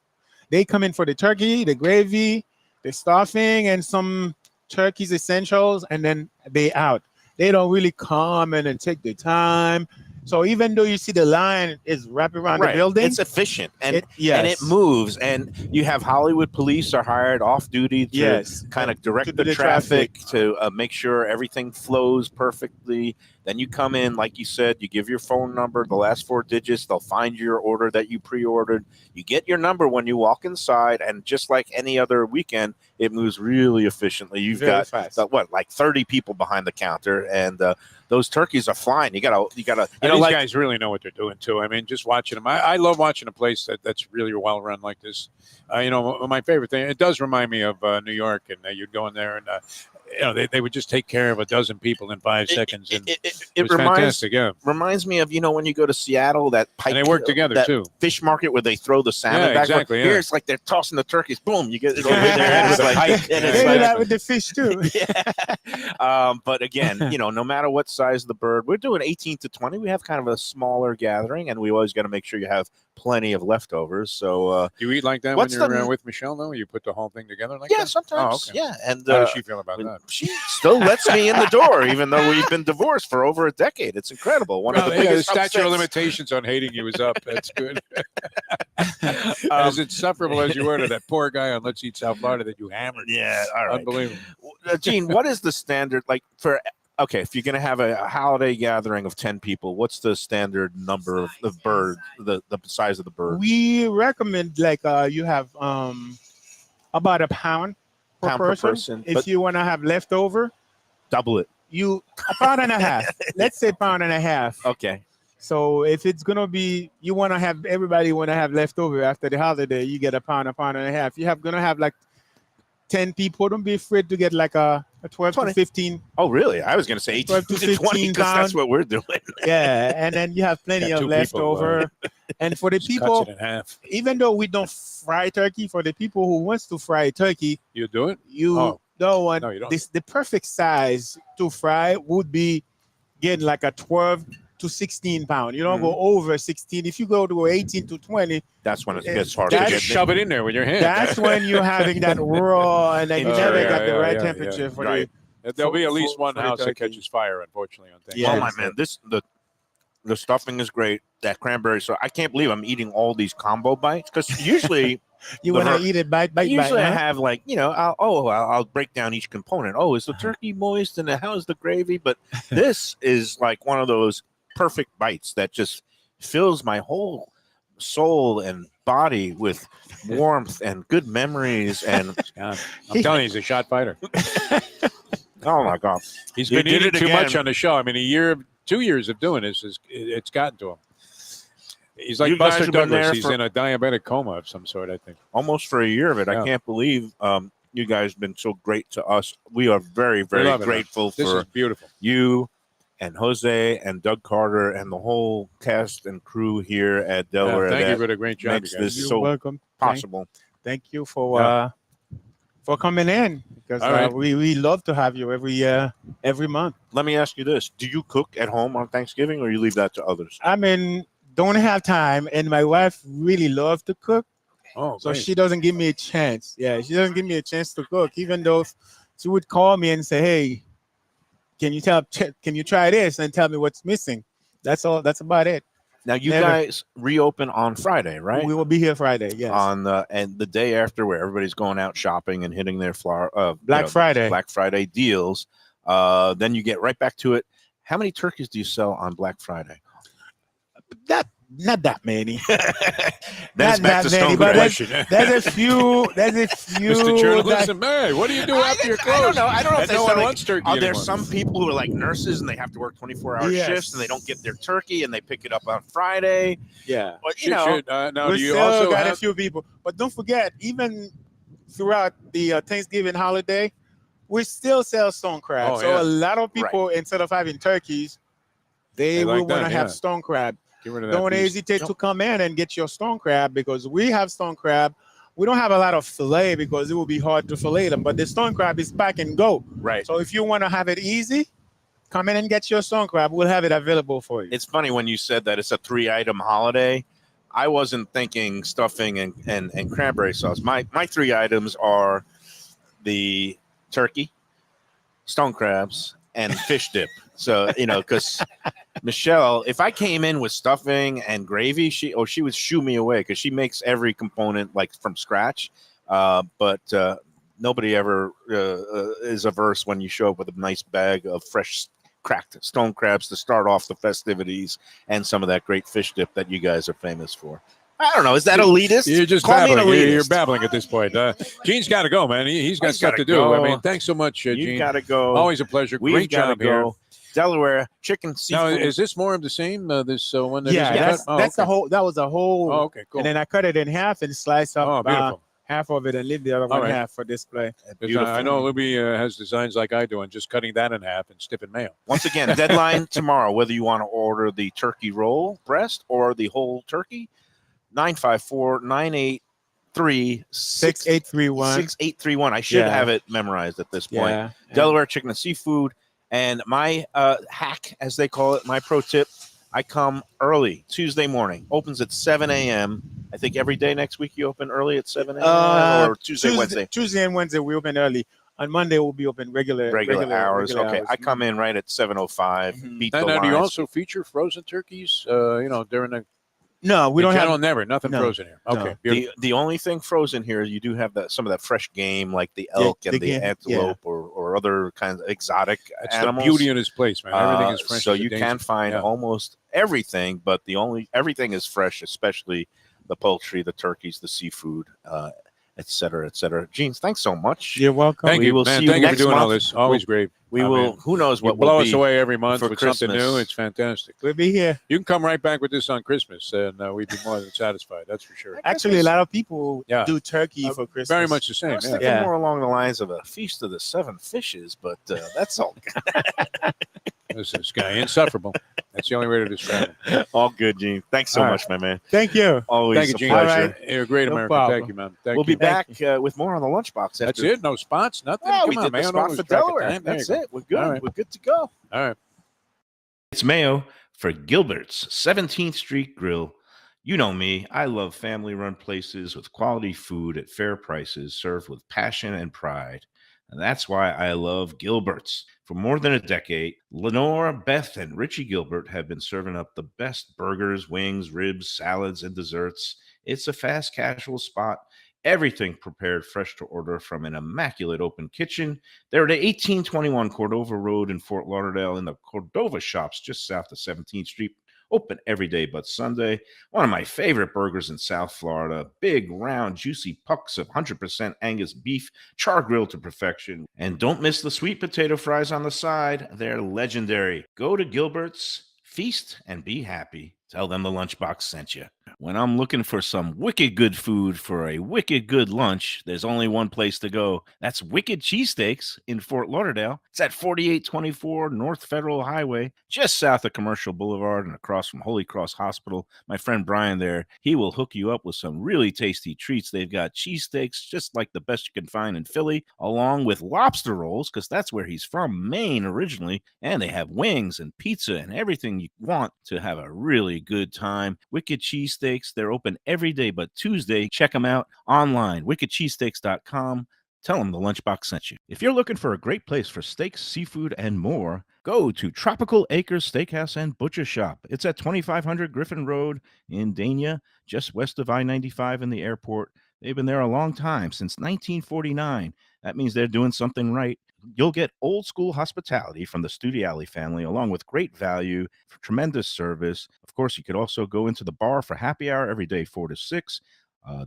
They come in for the turkey, the gravy, the stuffing, and some turkey's essentials, and then they out. They don't really come in and take the time. So even though you see the line is wrapped around the building, it's efficient and and it moves. And you have Hollywood police are hired off duty to kind of direct the traffic to make sure everything flows perfectly. Then you come in, like you said, you give your phone number, the last 4 digits, they'll find your order that you pre-ordered. You get your number when you walk inside, and just like any other weekend, it moves really efficiently. You've got like 30 people behind the counter, and those turkeys are flying. You gotta. These guys really know what they're doing too. I mean, just watching them. I love watching a place that's really well run like this. My favorite thing. It does remind me of New York, and you'd go in there and. They would just take care of a dozen people in 5 seconds. And it was fantastic. Yeah, reminds me of when you go to Seattle, that pike. And they work together too. Fish market where they throw the salmon back. Exactly. Yeah. Here it's like they're tossing the turkeys. Boom! You get it over there with a pike. And it's like that with the fish too. But again, no matter what size of the bird, we're doing 18 to 20. We have kind of a smaller gathering, and we always got to make sure you have plenty of leftovers. So you eat like that when you're with Michelle, though? You put the whole thing together like that? Yeah, sometimes. Oh, okay. Yeah, and how does she feel about that? She still lets me in the door, even though we've been divorced for over a decade. It's incredible. One of the biggest statute of limitations on hating you is up. That's good. As insufferable as you were to that poor guy on Let's Eat South Florida that you hammered. Yeah, all right. Unbelievable. Gene, what is the standard like for? Okay, if you're going to have a holiday gathering of 10 people, what's the standard number of the bird, the size of the bird? We recommend you have about a pound per person. If you want to have leftover, double it. A pound and a half. Let's say pound and a half. Okay. So if it's going to be, everybody want to have leftover after the holiday, you get a pound and a half. You're going to have like 10 people. Don't be afraid to get like a 12 to 15. Oh, really? I was going to say 18 to 20 because that's what we're doing. Yeah, and then you have plenty of leftover. And for the people, cuts it in half. Even though we don't fry turkey, for the people who wants to fry turkey, you do it. You don't. The perfect size to fry would be getting like a 12 to 16 pound. You don't go over 16. If you go to 18 to 20, that's when it gets hard. Just shove it in there with your hand. That's when you're having that raw, and then you never got the right temperature for it. There'll be at least one house that catches fire, unfortunately, on Thanksgiving. Oh my man, the stuffing is great. That cranberry, so I can't believe I'm eating all these combo bites because usually. You want to eat it bite. Usually I have I'll break down each component. Oh, is the turkey moist and how's the gravy? But this is like one of those perfect bites that just fills my whole soul and body with warmth and good memories. And I'm telling you, he's a shot fighter. Oh my God, he's been eating too much on the show. I mean, 2 years of doing this it's gotten to him. He's like Buster Douglas. He's in a diabetic coma of some sort, I think. Almost for a year of it. Yeah. I can't believe you guys have been so great to us. We are very, very grateful for you and Jose and Doug Carter and the whole cast and crew here at Delaware. Thank you for the great job. Makes this so welcome. Possible. Thank you for coming in because we love to have you every month. Let me ask you this: do you cook at home on Thanksgiving, or you leave that to others? I mean, don't have time, and my wife really loves to cook. Oh, so she doesn't give me a chance. Yeah, she doesn't give me a chance to cook, even though she would call me and say, "Hey, can you try this and tell me what's missing?" That's all. That's about it. Now you guys reopen on Friday, right? We will be here Friday. Yes. And the day after, where everybody's going out shopping and hitting their Black Friday deals. Then you get right back to it. How many turkeys do you sell on Black Friday? Not that many. That's back to Stone question. There's a few. Mr. Journalism, hey, what do you do after your close? I don't know if no one wants turkey Are there anymore. Some people who are like nurses and they have to work 24-hour shifts and they don't get their turkey and they pick it up on Friday? Yeah. But, do you still also got have a few people? But don't forget, even throughout the Thanksgiving holiday, we still sell stone crab. A lot of people, instead of having turkeys, they will want to have stone crab. Don't hesitate to come in and get your stone crab because we have stone crab we don't have a lot of fillet because it will be hard to fillet them. But the stone crab is pack and go. Right. So if you want to have it easy, come in and get your stone crab. We'll have it available for you. It's funny when you said that it's a 3-item holiday. I wasn't thinking stuffing and cranberry sauce. My 3 items are the turkey, stone crabs, and fish dip. So, because Michelle, if I came in with stuffing and gravy, she would shoo me away because she makes every component like from scratch. But nobody ever is averse when you show up with a nice bag of fresh cracked stone crabs to start off the festivities and some of that great fish dip that you guys are famous for. I don't know. Is that elitist? You're just Call me an babbling. You're elitist. babbling at this point. Gene's got to go, man. He's got He's stuff gotta to do. go. I mean, thanks so much, Gene. You got to go. Always a pleasure. We've Great gotta job here. go. Delaware chicken seafood. Now, is this more of the same? This one that Yeah, is cut? that's okay. the whole. That was a whole. Oh, okay, cool. And then I cut it in half and slice up Oh, beautiful. half of it and leave the other one right. half for display. Beautiful. I know Lubie has designs like I do, and just cutting that in half and stipping mayo. Once again, deadline tomorrow, whether you want to order the turkey roll breast or the whole turkey, 954-983-6831. 6831. I should Yeah. have it memorized at this point. Yeah. Delaware chicken and seafood. And my hack, as they call it, my pro tip, I come early Tuesday morning. Opens at 7 a.m. I think every day next week you open early at 7 a.m. or Tuesday, Wednesday. Tuesday and Wednesday we open early. On Monday we'll be open regular hours. regular Okay, hours. I come in right at 7:05. Mhm. Beat the And do you lines. also feature frozen turkeys? During the No, we don't have. never nothing No. frozen here. Okay, No. beautiful. The only thing frozen here, you do have some of that fresh game, like the elk the and the game, antelope or other kinds of exotic That's animals. the beauty of this place, man. Everything is fresh. So as a you daisy. can find Yeah. almost everything, but everything is fresh, especially the poultry, the turkeys, the seafood, et cetera, et cetera. Gene, thanks so much. You're welcome. Thank We you, will man. see you Thank you for next doing all month. this. Always great. We I will. mean, Who knows You what blow will us be away every month for with something Christmas. new. It's fantastic. We'll be here. You can come right back with this on Christmas, and we'd be more than satisfied. That's for sure. Actually, a lot of people Yeah. do turkey for Christmas. Very much the I same. was Yeah. thinking Yeah. more along the lines of a feast of the 7 fishes, but that's all. This guy insufferable. That's the only way to describe him. All good, Gene. Thanks so All right. much, my man. Thank you. Always Thank you, a Gene. pleasure. All right. You're a great No American. problem. Thank you, man. Thank We'll you. be back with more on the Lunchbox. That's after- it. No spots. Nothing. Oh, Come we on, did man. the I don't spot lose for track of Delaware. time. There That's you go. it. We're good. All right. We're good to go. All right. It's Mayo for Gilbert's 17th Street Grill. You know me. I love family-run places with quality food at fair prices served with passion and pride. And that's why I love Gilbert's. For more than a decade, Lenore, Beth, and Richie Gilbert have been serving up the best burgers, wings, ribs, salads, and desserts. It's a fast casual spot. Everything prepared fresh to order from an immaculate open kitchen. They're at 1821 Cordova Road in Fort Lauderdale in the Cordova Shops just south of 17th Street. Open every day but Sunday. One of my favorite burgers in South Florida. Big, round, juicy pucks of 100% Angus beef, char grilled to perfection. And don't miss the sweet potato fries on the side. They're legendary. Go to Gilbert's, feast, and be happy. Tell them the Lunchbox sent you. When I'm looking for some wicked good food for a wicked good lunch, there's only one place to go. That's Wicked Cheesesteaks in Fort Lauderdale. It's at 4824 North Federal Highway, just south of Commercial Boulevard and across from Holy Cross Hospital. My friend Brian there, he will hook you up with some really tasty treats. They've got cheesesteaks, just like the best you can find in Philly, along with lobster rolls, because that's where he's from, Maine originally. And they have wings and pizza and everything you want to have a really good time. Wicked Cheesesteaks, they're open every day but Tuesday. Check them out online, wickedcheesesteaks.com. Tell them the Lunchbox sent you. If you're looking for a great place for steaks, seafood, and more, go to Tropical Acres Steakhouse and Butcher Shop. It's at 2500 Griffin Road in Dania, just west of I-95 and the airport. They've been there a long time, since 1949. That means they're doing something right. You'll get old school hospitality from the Studiali family, along with great value, tremendous service. Of course, you could also go into the bar for happy hour every day, 4 to 6.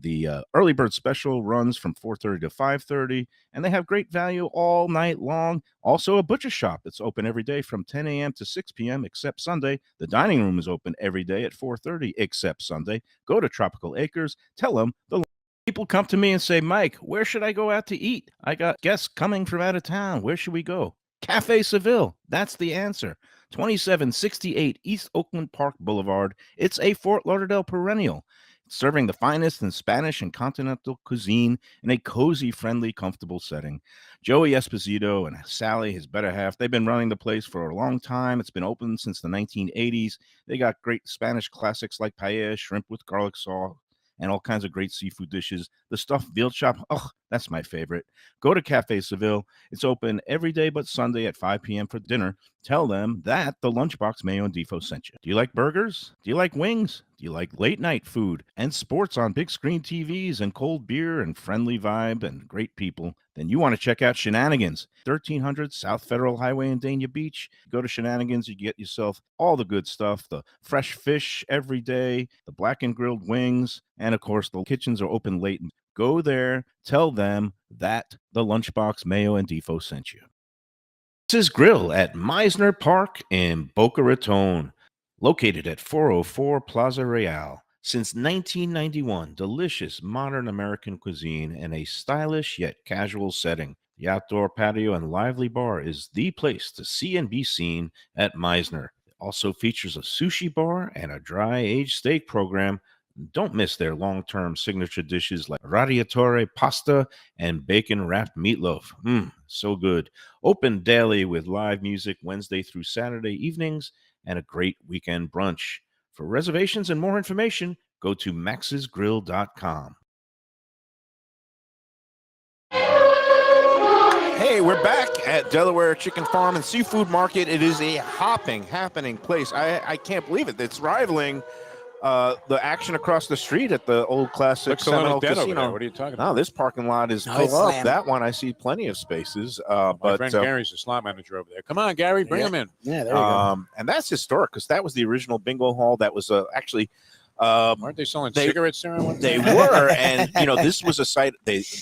The early bird special runs from 4:30 to 5:30, and they have great value all night long. Also, a butcher shop that's open every day from 10 a.m. to 6 p.m. except Sunday. The dining room is open every day at 4:30 except Sunday. Go to Tropical Acres. Tell them the people come to me and say, Mike, where should I go out to eat? I got guests coming from out of town. Where should we go? Cafe Seville. That's the answer. 2768 East Oakland Park Boulevard. It's a Fort Lauderdale perennial. serving the finest in Spanish and continental cuisine in a cozy, friendly, comfortable setting. Joey Esposito and Sally, his better half, they've been running the place for a long time. It's been open since the 1980s. They got great Spanish classics like paella, shrimp with garlic sauce, and all kinds of great seafood dishes. The stuffed veal chop, oh, that's my favorite. Go to Cafe Seville. It's open every day but Sunday at 5 p.m. for dinner. Tell them that the Lunchbox Mayo and Defo sent you. Do you like burgers? Do you like wings? Do you like late night food and sports on big screen TVs and cold beer and friendly vibe and great people? Then you want to check out Shenanigans, 1300 South Federal Highway in Dania Beach. Go to Shenanigans, you get yourself all the good stuff, the fresh fish every day, the blackened grilled wings, and of course, the kitchens are open late. Go there, tell them that the Lunchbox Mayo and Defo sent you. This is Grill at Meisner Park in Boca Raton, located at 404 Plaza Real. Since 1991, delicious modern American cuisine in a stylish yet casual setting. The outdoor patio and lively bar is the place to see and be seen at Meisner. It also features a sushi bar and a dry-aged steak program. Don't miss their long-term signature dishes like radiatore pasta and bacon-wrapped meatloaf. So good. Open daily with live music Wednesday through Saturday evenings and a great weekend brunch. For reservations and more information, go to maxsgrill.com. Hey, we're back at Delaware Chicken Farm and Seafood Market. It is a happening place. I can't believe it. It's rivaling the action across the street at the old classic Looks a little Seminole dead over Casino. there. What are you talking about? No, this parking lot is No, full it's up. slammed. That one I see plenty of spaces. My But friend Gary's the slot manager over there. Come on, Gary, bring him in. Yeah, there you go. and that's historic because that was the original bingo hall. That was actually Aren't they selling cigarettes there? they were, and this was a site.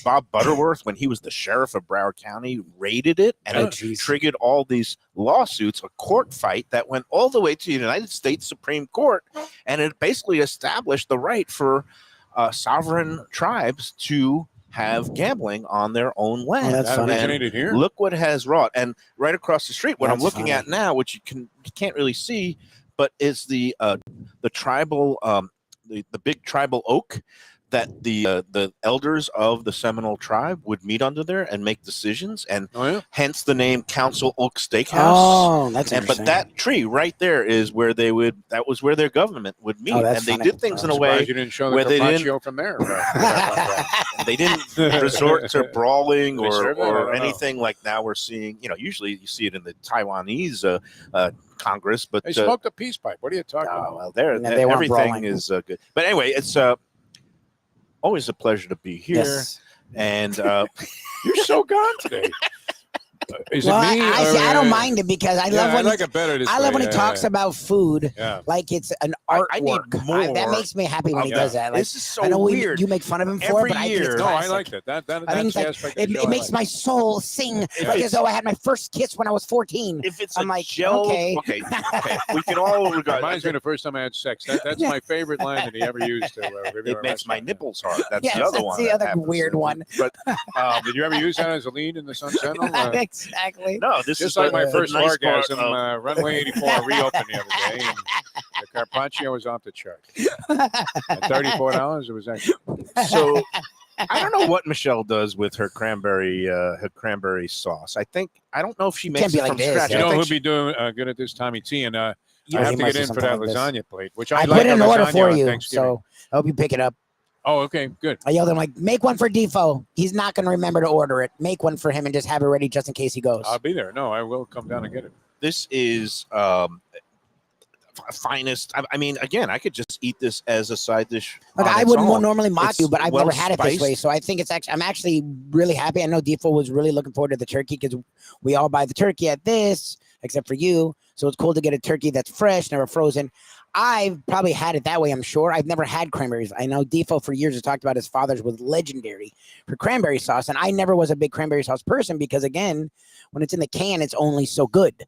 Bob Butterworth, when he was the sheriff of Broward County, raided it, and Oh, it geez. triggered all these lawsuits, a court fight that went all the way to the United States Supreme Court, and it basically established the right for sovereign tribes to have gambling on their own land. that's That funny. originated here. Look what has wrought, and right across the street, what I'm That's looking funny. at now, which you can't really see, but is the tribal the big tribal oak that the elders of the Seminole tribe would meet under there and make decisions, and Oh yeah. hence the name Council Oak Steakhouse. Oh, that's And but interesting. that tree right there is where that was where their government would meet, Oh, that's and they funny. did things in I'm a way surprised you didn't show the where they didn't- carpaccio from there. they didn't resort to brawling They serve that? I or don't know. anything like now we're seeing. Usually you see it in the Taiwanese Congress, but They smoked a peace pipe. What are you talking oh, about? well, there No, they weren't everything brawling. is good. But anyway, it's always a pleasure to be here, Yes. and You're so gone today. Is Well, it me? I don't mind it because I love I when like it better this I love way. when he Yeah, talks yeah. about food Yeah. like it's an I need artwork. more That makes me happy when he of does that. Like, this is so I know weird. you make fun of him for Every it, but I think year- it's No, I classic. like that. That's I think the it's like, aspect of it the show I makes like. my soul sing like it's- as though I had my first kiss when I was 14. If it's I'm a like, gel, okay. okay, we can all regard. Reminds me of the first time I had sex. That's Yeah. my favorite line that he ever used to review It a makes my restaurant. nipples hard. That's Yes, the other that's one. the that other happens. weird one. But Did you ever use that as a lead in the Sun Sentinel? Exactly. no, this Just is like my the first nice part orgasm, of- Runway 84 reopened the other day. And the carpaccio was off the chart. At $34, it was actually. so I don't know what Michelle does with her cranberry sauce. I don't know if she It makes can't be it like from this, scratch. You I know think who'd be doing good at this, Tommy T, and I You have to must get do in for something that like this. lasagna plate, which I like put in a an order lasagna for on you, Thanksgiving. so I hope you pick it up. Oh, okay, good. I yelled at him like, make one for Defo. He's not going to remember to order it. Make one for him and just have it ready just in case he goes. I'll be there. No, I will come down and get it. this is finest. I mean, again, I could just eat this as a side dish. Like on I its wouldn't own. normally mock It's you, but I've never had it this way. well-spiced. So I think it's actually, I'm actually really happy. I know Defo was really looking forward to the turkey because we all buy the turkey at this, except for you. So it's cool to get a turkey that's fresh, never frozen. I've probably had it that way, I'm sure. I've never had cranberries. I know Defo for years has talked about his father's was legendary for cranberry sauce. And I never was a big cranberry sauce person because, again, when it's in the can, it's only so good.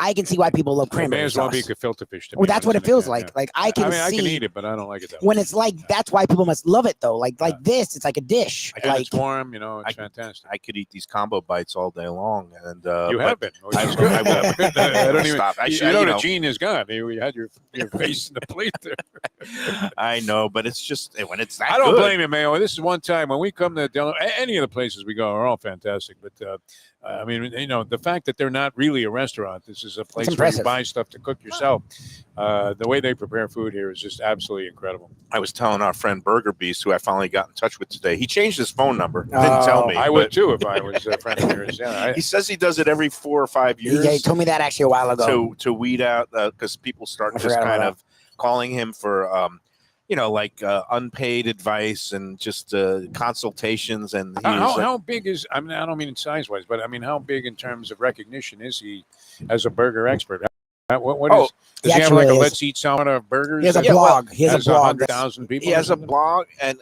I can see why people love It cranberry may as well be sauce. gefilte fish to me. Well, that's what it honestly. feels Yeah, like. yeah. Like I can I see can eat it, but I don't like it that when much. it's like that's why people must love it though. Like this, it's like a dish. And Like it's warm, it's fantastic. I could eat these combo bites all day long, and You but have been. Which I is will- good. I will. I don't even. Stop. I You should- know you the know. gene is gone. You had your face in the plate there. I know, but it's just when it's that I don't good. blame you, Mayo. This is one time when we come to Delaware. Any of the places we go are all fantastic, but I mean, the fact that they're not really a restaurant. This is a place where you impressive. buy stuff to cook yourself. The way they prepare food here is just absolutely incredible. I was telling our friend Burger Beast, who I finally got in touch with today. He changed his phone number. Didn't tell me. I but would too if I was a friend of yours. Yeah, He says he does it every 4 or 5 years. yeah, he told me that actually a while ago. to weed out because people start I just forgot about kind of calling him for unpaid advice and just consultations. And he's how big is? I mean, I don't mean size wise, but I mean, how big in terms of recognition is he as a burger expert? What Oh, is? Does he he have like a actually is. Let's Eat Salmon of burgers? He has a Yeah, well, blog. He has a blog. 100,000 people. he has or a something? blog, and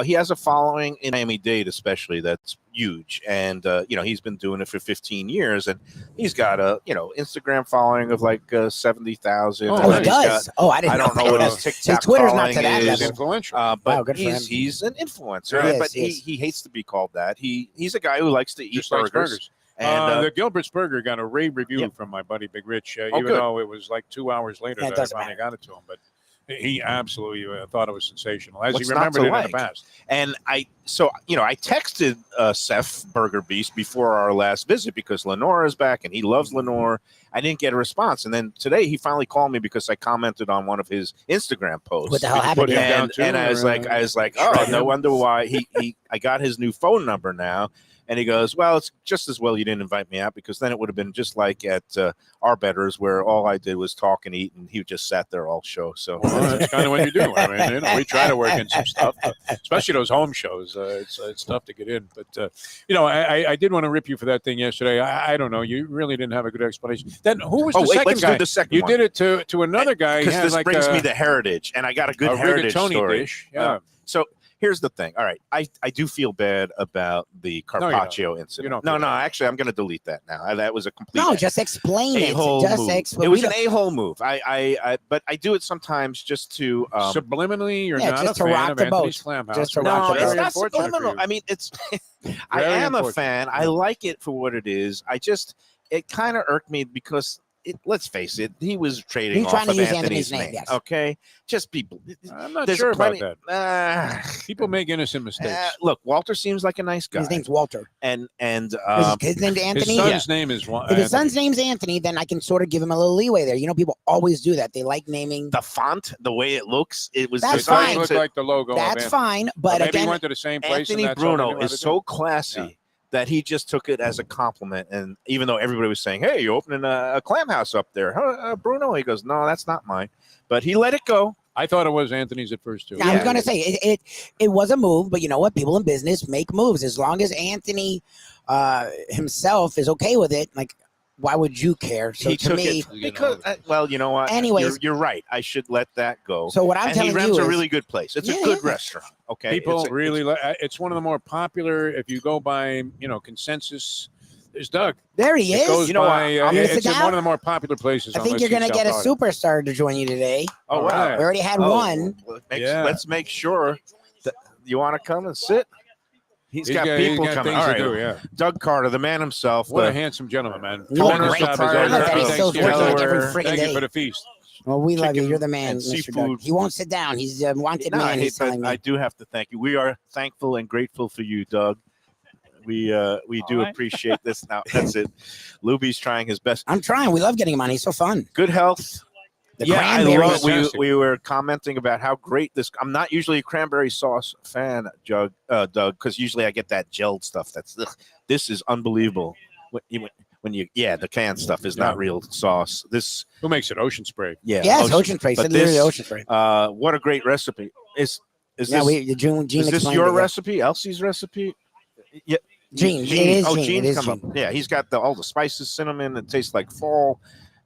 he has a following in Miami-Dade, especially that's huge. And he's been doing it for 15 years, and he's got a Instagram following of like 70,000. Oh, Oh, he nice. does. Oh, I didn't I don't know know what that. his TikTok Twitter's not following to that is. He's level. influential. But Wow, good for him. he's an influencer, He is, but he is. he hates to be called that. He's a guy who likes to eat Just likes burgers. And The Gilbert's Burger got a rave review Yep. from my buddy Big Rich, Oh, even good. though it was like 2 hours later Yeah, it that I doesn't finally matter. got it to him. But he absolutely thought it was sensational, as What's he not remembered to it in like? the past. And I texted Seth Burger Beast before our last visit because Lenore is back and he loves Lenore. I didn't get a response, and then today he finally called me because I commented on one of his Instagram posts. What the hell Did you happened? put him Yeah. down And, too, and I was or, like, oh, shred no him? wonder why I got his new phone number now. And he goes, well, it's just as well you didn't invite me out because then it would have been just like at our Betters where all I did was talk and eat and he just sat there all show. So Well, that's kind of what you do. I mean, we try to work in some stuff, especially those home shows. It's tough to get in. But, I did want to rip you for that thing yesterday. I don't know. You really didn't have a good explanation. Then who was the wait, second let's guy? do the second You one. did it to another guy. He because had this like brings a, me to heritage, and I got a good a heritage rigatoni story. dish. Yeah. So here's the thing. All right, I do feel bad about the you don't. Carpaccio You incident. don't No, feel bad. actually, I'm going to delete that now. That was a complete No, just explain it. a-hole Just move. explain. It was an a-hole move. But I do it sometimes just to. Subliminally, you're yeah, not just a to fan rock of the Anthony's boat. Clam House. Just to which rock No, the is boat. it's very not unfortunate for subliminal. you. I mean, it's. I Very am a unfortunate. fan. I like it for what it is. It kind of irked me because. Let's face it, he was trading He's off trying to of use Anthony's Anthony's name, yes. Okay, just people. I'm not There's sure plenty- about that. People make innocent mistakes. Look, Walter seems like a nice guy. His name's Walter. and His name's His Anthony. son's name is one. If his son's name's Anthony, then I can sort of give him a little leeway there. People always do that. They like naming. the font, the way it looks, it was That's It doesn't fine. look like the logo. That's of Anthony. fine, Or but maybe again, he went to the same place. Anthony and that's all they Bruno knew how is to so classy Yeah. that he just took it as a compliment. And even though everybody was saying, "Hey, you're opening a clam house up there, huh, Bruno?" He goes, "No, that's not mine." But he let it go. I thought it was Anthony's at first too. I was Yeah. gonna say it was a move, but you know what? People in business make moves. As long as Anthony himself is okay with it, like why would you care? So he to took me, it because, well, you know what? Anyways. you're right. I should let that go. so what I'm And he telling rents you a is, really good place. It's Yeah, a good yeah. restaurant. Okay, People It's a- really it's one of the more popular. If you go by consensus, there's Doug. there he It goes is. You know what? by. I'm gonna It's sit in down. one of the more popular places. I on think Let's you're gonna Eat get a South Florida. superstar to join you today. Oh All wow! right. We already had Oh, one. well, Yeah. Let's make sure that you want to come and sit. He's got he's people got coming. things All to right, do, yeah. Doug Carter, the man himself. What a the- handsome gentleman, man. You look Owner great. proprietor I love that he of still drinks like every Delaware. freaking Thank you day. for the feast. Well, we love you. chicken You're the man, and Mr. Doug. seafood. He won't sit down. He's a wanted No, man. He's telling I me. do have to thank you. We are thankful and grateful for you, Doug. We do All right. appreciate this. Now that's it. Lubie's trying his best. I'm trying. We love getting him on. He's so fun. Good health. The Yeah, I cranberry love. fantastic. We were commenting about how great this. I'm not usually a cranberry sauce fan, Doug, because usually I get that gelled stuff. This is unbelievable. When you the canned stuff is not Yeah. real sauce. This Who makes it? Ocean Spray. Yes, ocean spray. but Said literally this- ocean spray. what a great recipe. Is Yeah, Gene this explained your it, yeah. recipe? Elsie's recipe? Yeah. Gene. It is Oh, Gene. It Gene's is come Gene. up. Yeah, he's got all the spices, cinnamon. It tastes like fall.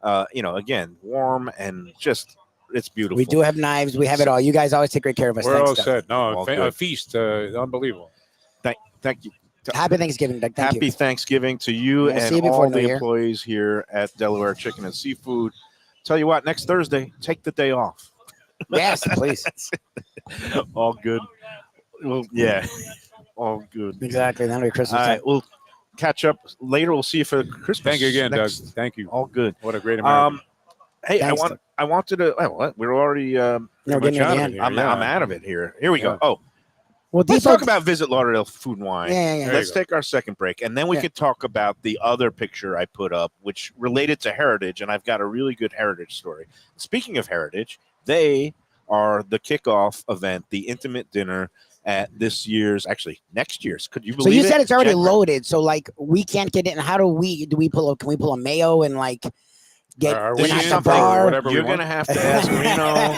Again, warm and just it's beautiful. We do have knives. We have it all. You guys always take great care of us. We're Thanks, all Doug. set. No, All a good. feast. Unbelievable. Thank you. Happy Thanksgiving, Doug. Thank Happy you. Thanksgiving to you We'll see and you before all New the Year. employees here at Delaware Chicken and Seafood. Tell you what, next Thursday, take the day off. Yes, please. All good. Well, yeah, all good. Exactly. That'll be Christmas All time. right, we'll catch up later. We'll see you for Christmas. Thank you again, next. Doug. Thank you. All good. What a great American. Hey, Thanks, I wanted to. Oh, what? We're already. No, we're getting near out the of end. it I'm out of it here. Here we go. Yeah. Oh, Well, let's Defo- talk about Visit Lauderdale Food and Wine. Yeah. There Let's you go. take our second break, and then we Yeah. can talk about the other picture I put up, which related to heritage, and I've got a really good heritage story. Speaking of heritage, they are the kickoff event, the intimate dinner at this year's, actually next year's. Could you So believe you it? said it's already January. loaded. So like we can't get in. How do we pull a? Can we pull a Mayo and like get? Are This we is in something for whatever we You're want? going to have to ask Reno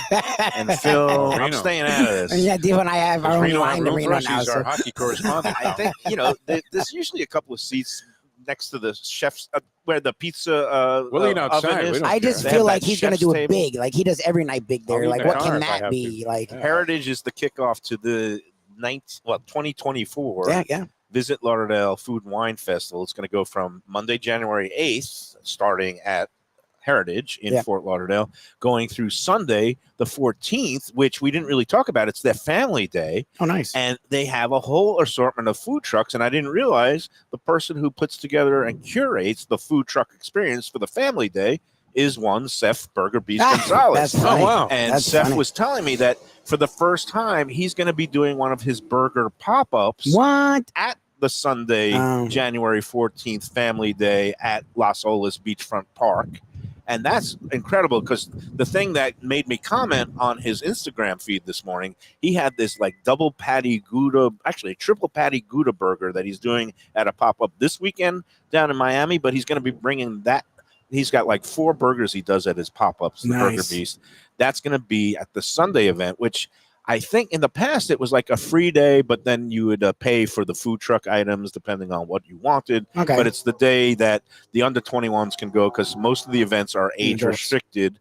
and Phil. I'm Reno. staying out of this. Yeah, Defo and I have our own Reno, line to room for Reno us, now. he's our So. hockey correspondent. I think, there's usually a couple of seats next to the chef's, where the pizza We'll eat oven outside. is. We don't I just They feel have like that he's gonna chef's do it table. big. Like he does every night big I'll there. eat Like in what the can car if I that have be? to. Like Yeah. Heritage is the kickoff to the 2024 yeah. Visit Lauderdale Food and Wine Festival. It's going to go from Monday, January 8th, starting at Heritage in Yeah. Fort Lauderdale, going through Sunday, the 14th, which we didn't really talk about. It's their family day, Oh, nice. and they have a whole assortment of food trucks. And I didn't realize the person who puts together and curates the food truck experience for the family day is one Seth Burger Beast Gonzalez. That's funny. Oh, wow. And That's Seth funny. was telling me that for the first time, he's going to be doing one of his burger pop-ups What? at the Sunday, Oh. January 14th family day at Las Olas Beachfront Park. And that's incredible because the thing that made me comment on his Instagram feed this morning, he had this like double patty Gouda, actually a triple patty Gouda burger that he's doing at a pop-up this weekend down in Miami, but he's going to be bringing that. He's got like 4 burgers he does at his pop-ups, the Burger Nice. Beast. That's going to be at the Sunday event, which I think in the past it was like a free day, but then you would pay for the food truck items depending on what you wanted. Okay. But it's the day that the under 21s can go because most of the events are age Adults. restricted.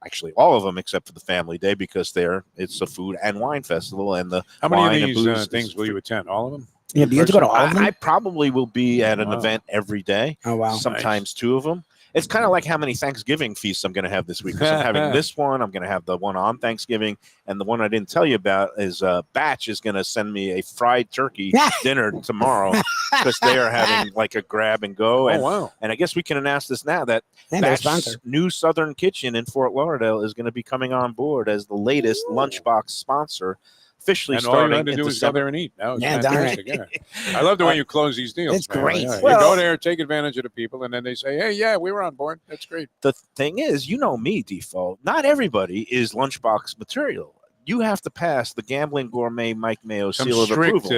Actually, all of them except for the family day because it's a food and wine festival, and the How many wine of and these booze is things will you attend? All of them? Yeah, do you have to go to all of them? I probably will be at an Wow. event every day. Oh wow. Sometimes 2 of them. It's kind of like how many Thanksgiving feasts I'm going to have this week. 'Cause I'm having this one. I'm going to have the one on Thanksgiving. And the one I didn't tell you about is Batch is going to send me a fried turkey dinner tomorrow because they are having like a grab and go. Oh, And, wow. and I guess we can announce this now that And they're Batch's sponsored. new Southern Kitchen in Fort Lauderdale is going to be coming on board as the latest Lunchbox sponsor. Officially And all you starting had to in do is go December. there and eat. That was Yeah, darn fantastic. Yeah. I love the way you close these deals. It's man. great. Yeah. You Well- go there, take advantage of the people, and then they say, hey, yeah, we were on board. That's great. The thing is, you know me, Defo. Not everybody is Lunchbox material. You have to pass the Gambling Gourmet Mike Mayo Some seal of strict, approval.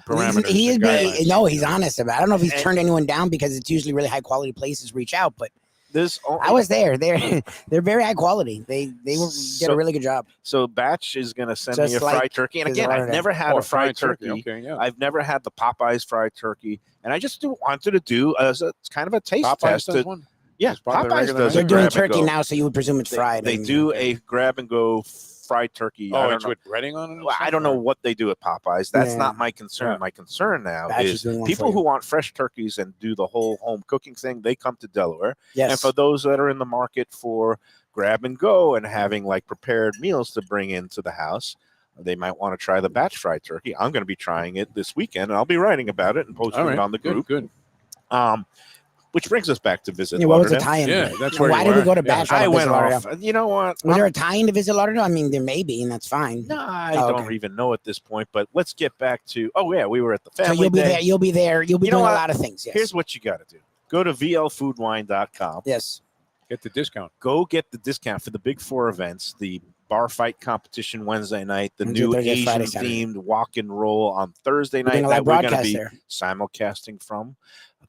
parameters. He is and guidelines. no, he's honest about it. I don't know if he's And- turned anyone down because it's usually really high quality places reach out, but This I was there. They're very high quality. They did So- a really good job. so Batch is going to send Just me a like fried turkey, and his again, I've order. never had Oh, a fried turkey. Okay, yeah. I've never had the Popeyes fried turkey, and I just wanted to do as it's kind of a taste Popeyes test. does one? Yeah, As part of the Popeyes regular does menu? a They're doing grab and turkey go. now, so you would presume it's fried. They and- do a grab and go fried turkey. Oh, I don't it's know. with breading on it? or Well, I something? don't know what they do at Popeyes. That's Yeah. not my concern. Yeah. My concern now Batch is is doing one people for you. who want fresh turkeys and do the whole home cooking thing, they come to Delaware. Yes. And for those that are in the market for grab and go and having like prepared meals to bring into the house, they might want to try the Batch fried turkey. I'm going to be trying it this weekend, and I'll be writing about it and posting All right. it on the group. Good. Which brings us back to Visit Yeah, what was the Lauderdale. tie-in? Yeah, that's where Why you did we were. go to Yeah. Batch? I on went Visit Lauderdale? off. You know what? Was there a tie-in to Visit Lauderdale? I mean, there may be, and that's fine. No, I Oh, don't okay. even know at this point. But let's get back to. Oh yeah, we were at the So family you'll be day. there. You'll be there. You'll be You know doing a what? lot of things. Yes. Here's what you got to do. Go to vlfoodwine.com. yes. Get the discount. Go get the discount for the big 4 events: the bar fight competition Wednesday night, the Wednesday, new Thursday, Friday, Asian-themed walk and roll on Thursday We're night doing a live that we're going to broadcast be there. simulcasting from.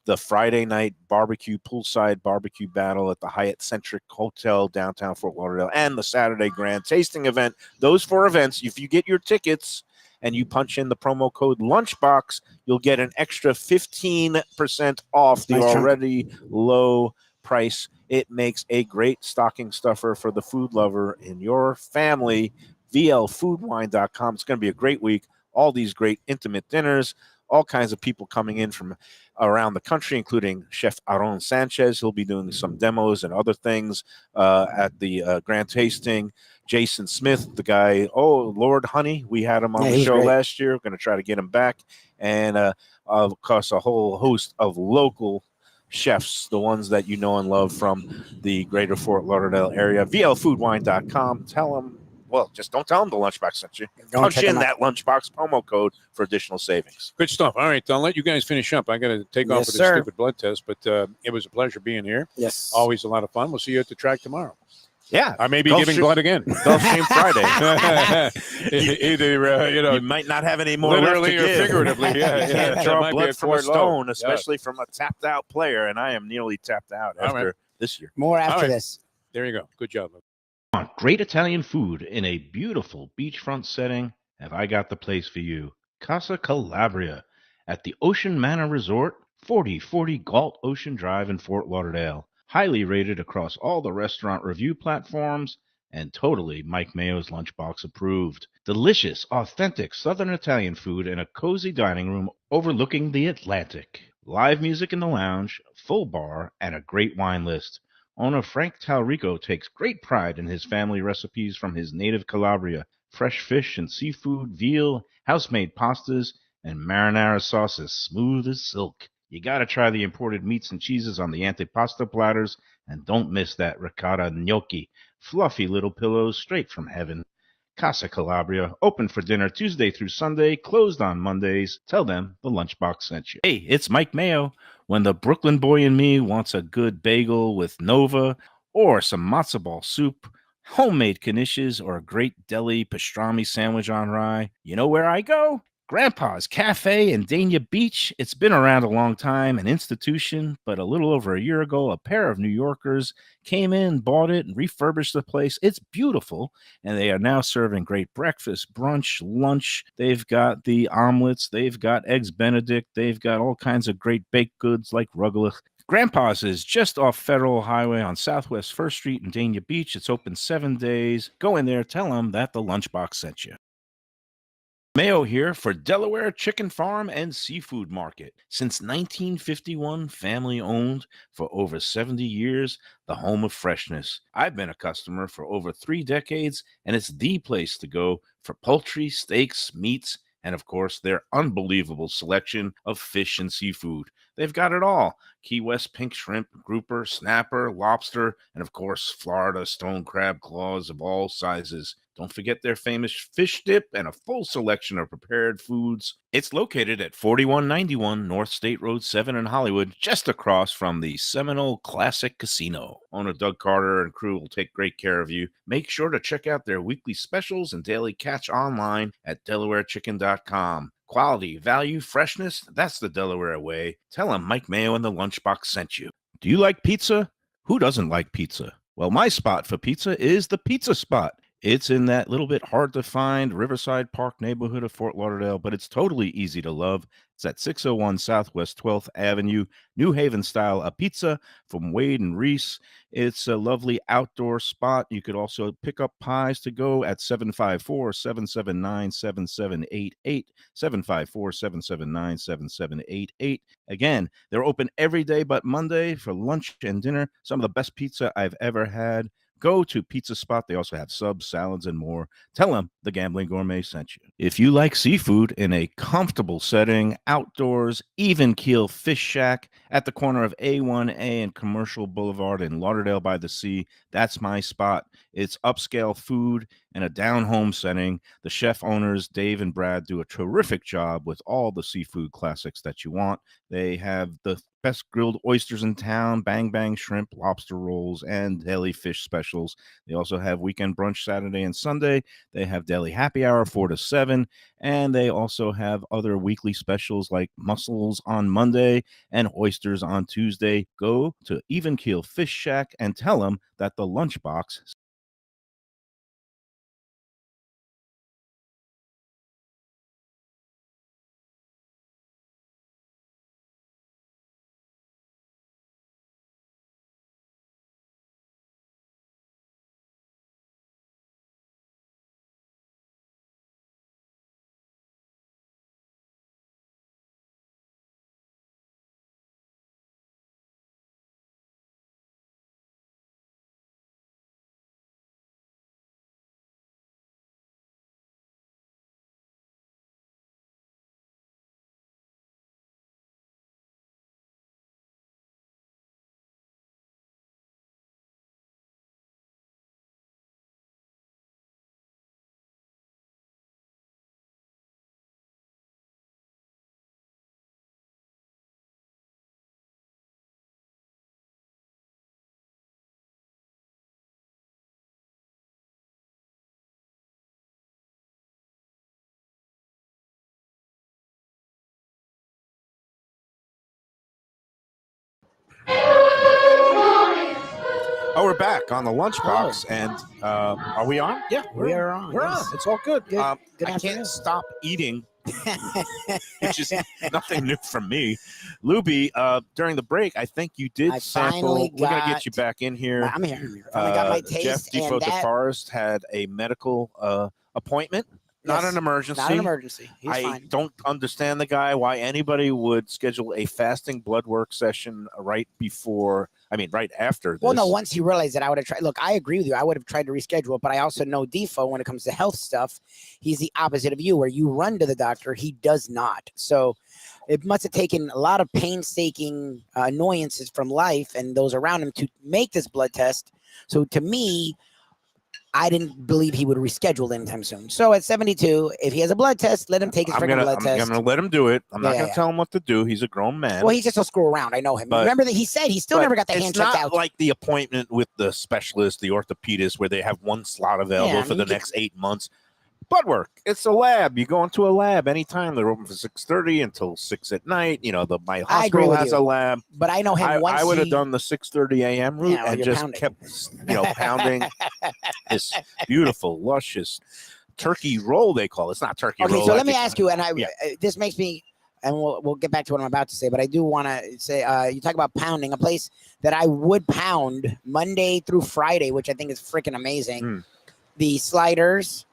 The Friday night barbecue, poolside barbecue battle at the Hyatt Centric Hotel downtown Fort Lauderdale, and the Saturday grand tasting event. Those 4 events, if you get your tickets and you punch in the promo code Lunchbox, you'll get an extra 15% off the Nice chunk. already low price. It makes a great stocking stuffer for the food lover in your family. VLFoodWine.com. It's going to be a great week. All these great intimate dinners. all kinds of people coming in from around the country, including Chef Aaron Sanchez. He'll be doing some demos and other things at the Grand Tasting. Jason Smith, the guy, Lord Honey, we had him on Yeah, the he's show great. last year. We're going to try to get him back. And of course, a whole host of local chefs, the ones that you know and love from the greater Fort Lauderdale area. VLFoodWine.com. Tell them, just don't tell them the Lunchbox sent you. Go and Punch check in them out. that Lunchbox promo code for additional savings. Good stuff. All right, I'll let you guys finish up. I got to take off Yes, with sir. this stupid blood test, but it was a pleasure being here. Yes. Always a lot of fun. We'll see you at the track tomorrow. Yeah. I may be Gulf giving Stream- blood again. Gulfstream Friday. Either, You might not have any more literally or left to give. figuratively. Yeah, You can't That draw might be blood at from a Fort Lowe. stone, Yeah. especially from a tapped out player, and I am nearly tapped out All after right. this year. More after right. this. There you go. Good job. Want great Italian food in a beautiful beachfront setting? Have I got the place for you? Casa Calabria at the Ocean Manor Resort, 4040 Galt Ocean Drive in Fort Lauderdale. Highly rated across all the restaurant review platforms and totally Mike Mayo's Lunchbox approved. Delicious, authentic Southern Italian food in a cozy dining room overlooking the Atlantic. Live music in the lounge, full bar, and a great wine list. Owner Frank Talrico takes great pride in his family recipes from his native Calabria. Fresh fish and seafood, veal, house-made pastas, and marinara sauces smooth as silk. You gotta try the imported meats and cheeses on the antipasta platters, and don't miss that ricotta gnocchi. Fluffy little pillows straight from heaven. Casa Calabria, open for dinner Tuesday through Sunday, closed on Mondays. Tell them the Lunchbox sent you. Hey, it's Mike Mayo. When the Brooklyn boy in me wants a good bagel with Nova or some matzo ball soup, homemade knishes, or a great deli pastrami sandwich on rye, you know where I go? Grandpa's Cafe in Dania Beach. It's been around a long time, an institution, but a little over a year ago, a pair of New Yorkers came in, bought it, and refurbished the place. It's beautiful, and they are now serving great breakfast, brunch, lunch. They've got the omelets, they've got eggs Benedict, they've got all kinds of great baked goods like rugelach. Grandpa's is just off Federal Highway on Southwest 1st Street in Dania Beach. It's open 7 days. Go in there, tell them that the Lunchbox sent you. Mayo here for Delaware Chicken Farm and Seafood Market. Since 1951, family owned for over 70 years, the home of freshness. I've been a customer for over 3 decades, and it's the place to go for poultry, steaks, meats, and of course, their unbelievable selection of fish and seafood. They've got it all. Key West pink shrimp, grouper, snapper, lobster, and of course, Florida stone crab claws of all sizes. Don't forget their famous fish dip and a full selection of prepared foods. It's located at 4191 North State Road 7 in Hollywood, just across from the Seminole Classic Casino. Owner Doug Carter and crew will take great care of you. Make sure to check out their weekly specials and daily catch online at DelawareChicken.com. Quality, value, freshness, that's the Delaware way. Tell them Mike Mayo and the Lunchbox sent you. Do you like pizza? Who doesn't like pizza? Well, my spot for pizza is the Pizza Spot. It's in that little bit hard to find Riverside Park neighborhood of Fort Lauderdale, but it's totally easy to love. It's at 601 Southwest 12th Avenue, New Haven style. A pizza from Wade and Reese. It's a lovely outdoor spot. You could also pick up pies to go at 754-779-7788, 754-779-7788. Again, they're open every day but Monday for lunch and dinner. Some of the best pizza I've ever had. Go to Pizza Spot. They also have subs, salads, and more. Tell them the Gambling Gourmet sent you. If you like seafood in a comfortable setting, outdoors, even keel fish shack at the corner of A1A and Commercial Boulevard in Lauderdale by the Sea, that's my spot. It's upscale food in a down-home setting. The chef owners, Dave and Brad, do a terrific job with all the seafood classics that you want. They have the best grilled oysters in town, bang bang shrimp, lobster rolls, and deli fish specials. They also have weekend brunch Saturday and Sunday. They have deli happy hour 4 to 7, and they also have other weekly specials like mussels on Monday and oysters on Tuesday. Go to Even Keel Fish Shack and tell them that the Lunchbox we're back on the Lunchbox, and are we on? Yeah, We are on. We're yes. on. It's all good. Good- good I afternoon. can't stop eating, which is nothing new from me. Lubie, during the break, I think you did I sample. finally We're gonna got- get you back in here. I'm here. Finally got my taste. Jeff Defo and that, DeForest had a medical appointment, not Yes, an emergency. not an emergency. He's I fine. don't understand the guy, why anybody would schedule a fasting blood work session right after this. Well, no, once he realized that, I would have tried. Look, I agree with you. I would have tried to reschedule it, but I also know Defo, when it comes to health stuff, he's the opposite of you, where you run to the doctor, he does not. So it must have taken a lot of painstaking annoyances from life and those around him to make this blood test. So to me, I didn't believe he would reschedule anytime soon. So at 72, if he has a blood test, let him take his I'm freaking blood test. I'm gonna let him do it. I'm not Yeah, gonna yeah. tell him what to do. He's a grown man. Well, he's just a screw around. I know him. But- Remember that he said he still But never got the it's hand checked not out. like the appointment with the specialist, the orthopedist, where they have one slot available Yeah, I for mean, the you could- next 8 months. Blood work. It's a lab. You go into a lab anytime. They're open from 6:30 until 6 at night. You know, my I agree hospital with has you. a lab. But I know him once I would have he- done the 6:30 a.m. route Yeah, well, and you're just pounding. kept, pounding this beautiful, luscious turkey roll. They call it. It's not turkey Okay, roll. so I let me think- ask you, and Yeah. this makes me, and we'll get back to what I'm about to say, but I do want to say, you talk about pounding, a place that I would pound Monday through Friday, which I think is freaking amazing. Mm. The sliders,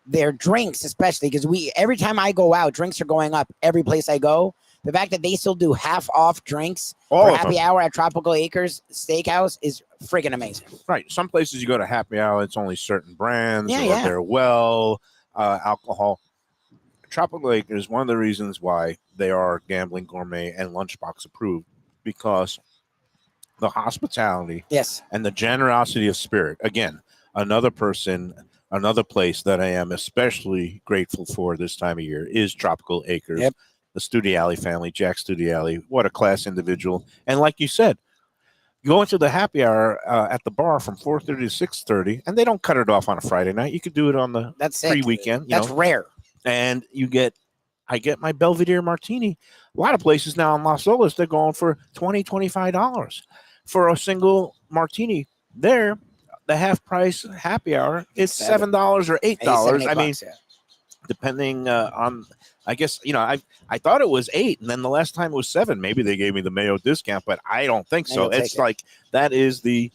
their drinks, especially because every time I go out, drinks are going up every place I go. The fact that they still do half off drinks All for of happy them. hour at Tropical Acres Steakhouse is freaking amazing. Right. Some places you go to happy hour, it's only certain brands, Yeah, or yeah. they're alcohol. Tropical Lake is one of the reasons why they are gambling gourmet and lunchbox approved, because the hospitality Yes. and the generosity of spirit. Again, another place that I am especially grateful for this time of year is Tropical Acres. Yep. The Studiali family, Jack Studiali, what a class individual. And like you said, you go into the happy hour at the bar from 4:30 to 6:30, and they don't cut it off on a Friday night. You could do it on the That's sick. pre-weekend, That's rare. and I get my Belvedere martini. A lot of places now in Las Olas, they're going for $20-$25 for a single martini. There, the half price happy hour is $7 or $8. I mean, depending on, I guess, I thought it was $8, and then the last time it was $7. Maybe they gave me the Mayo discount, but I don't think so. Mayo It's take it. like that is the,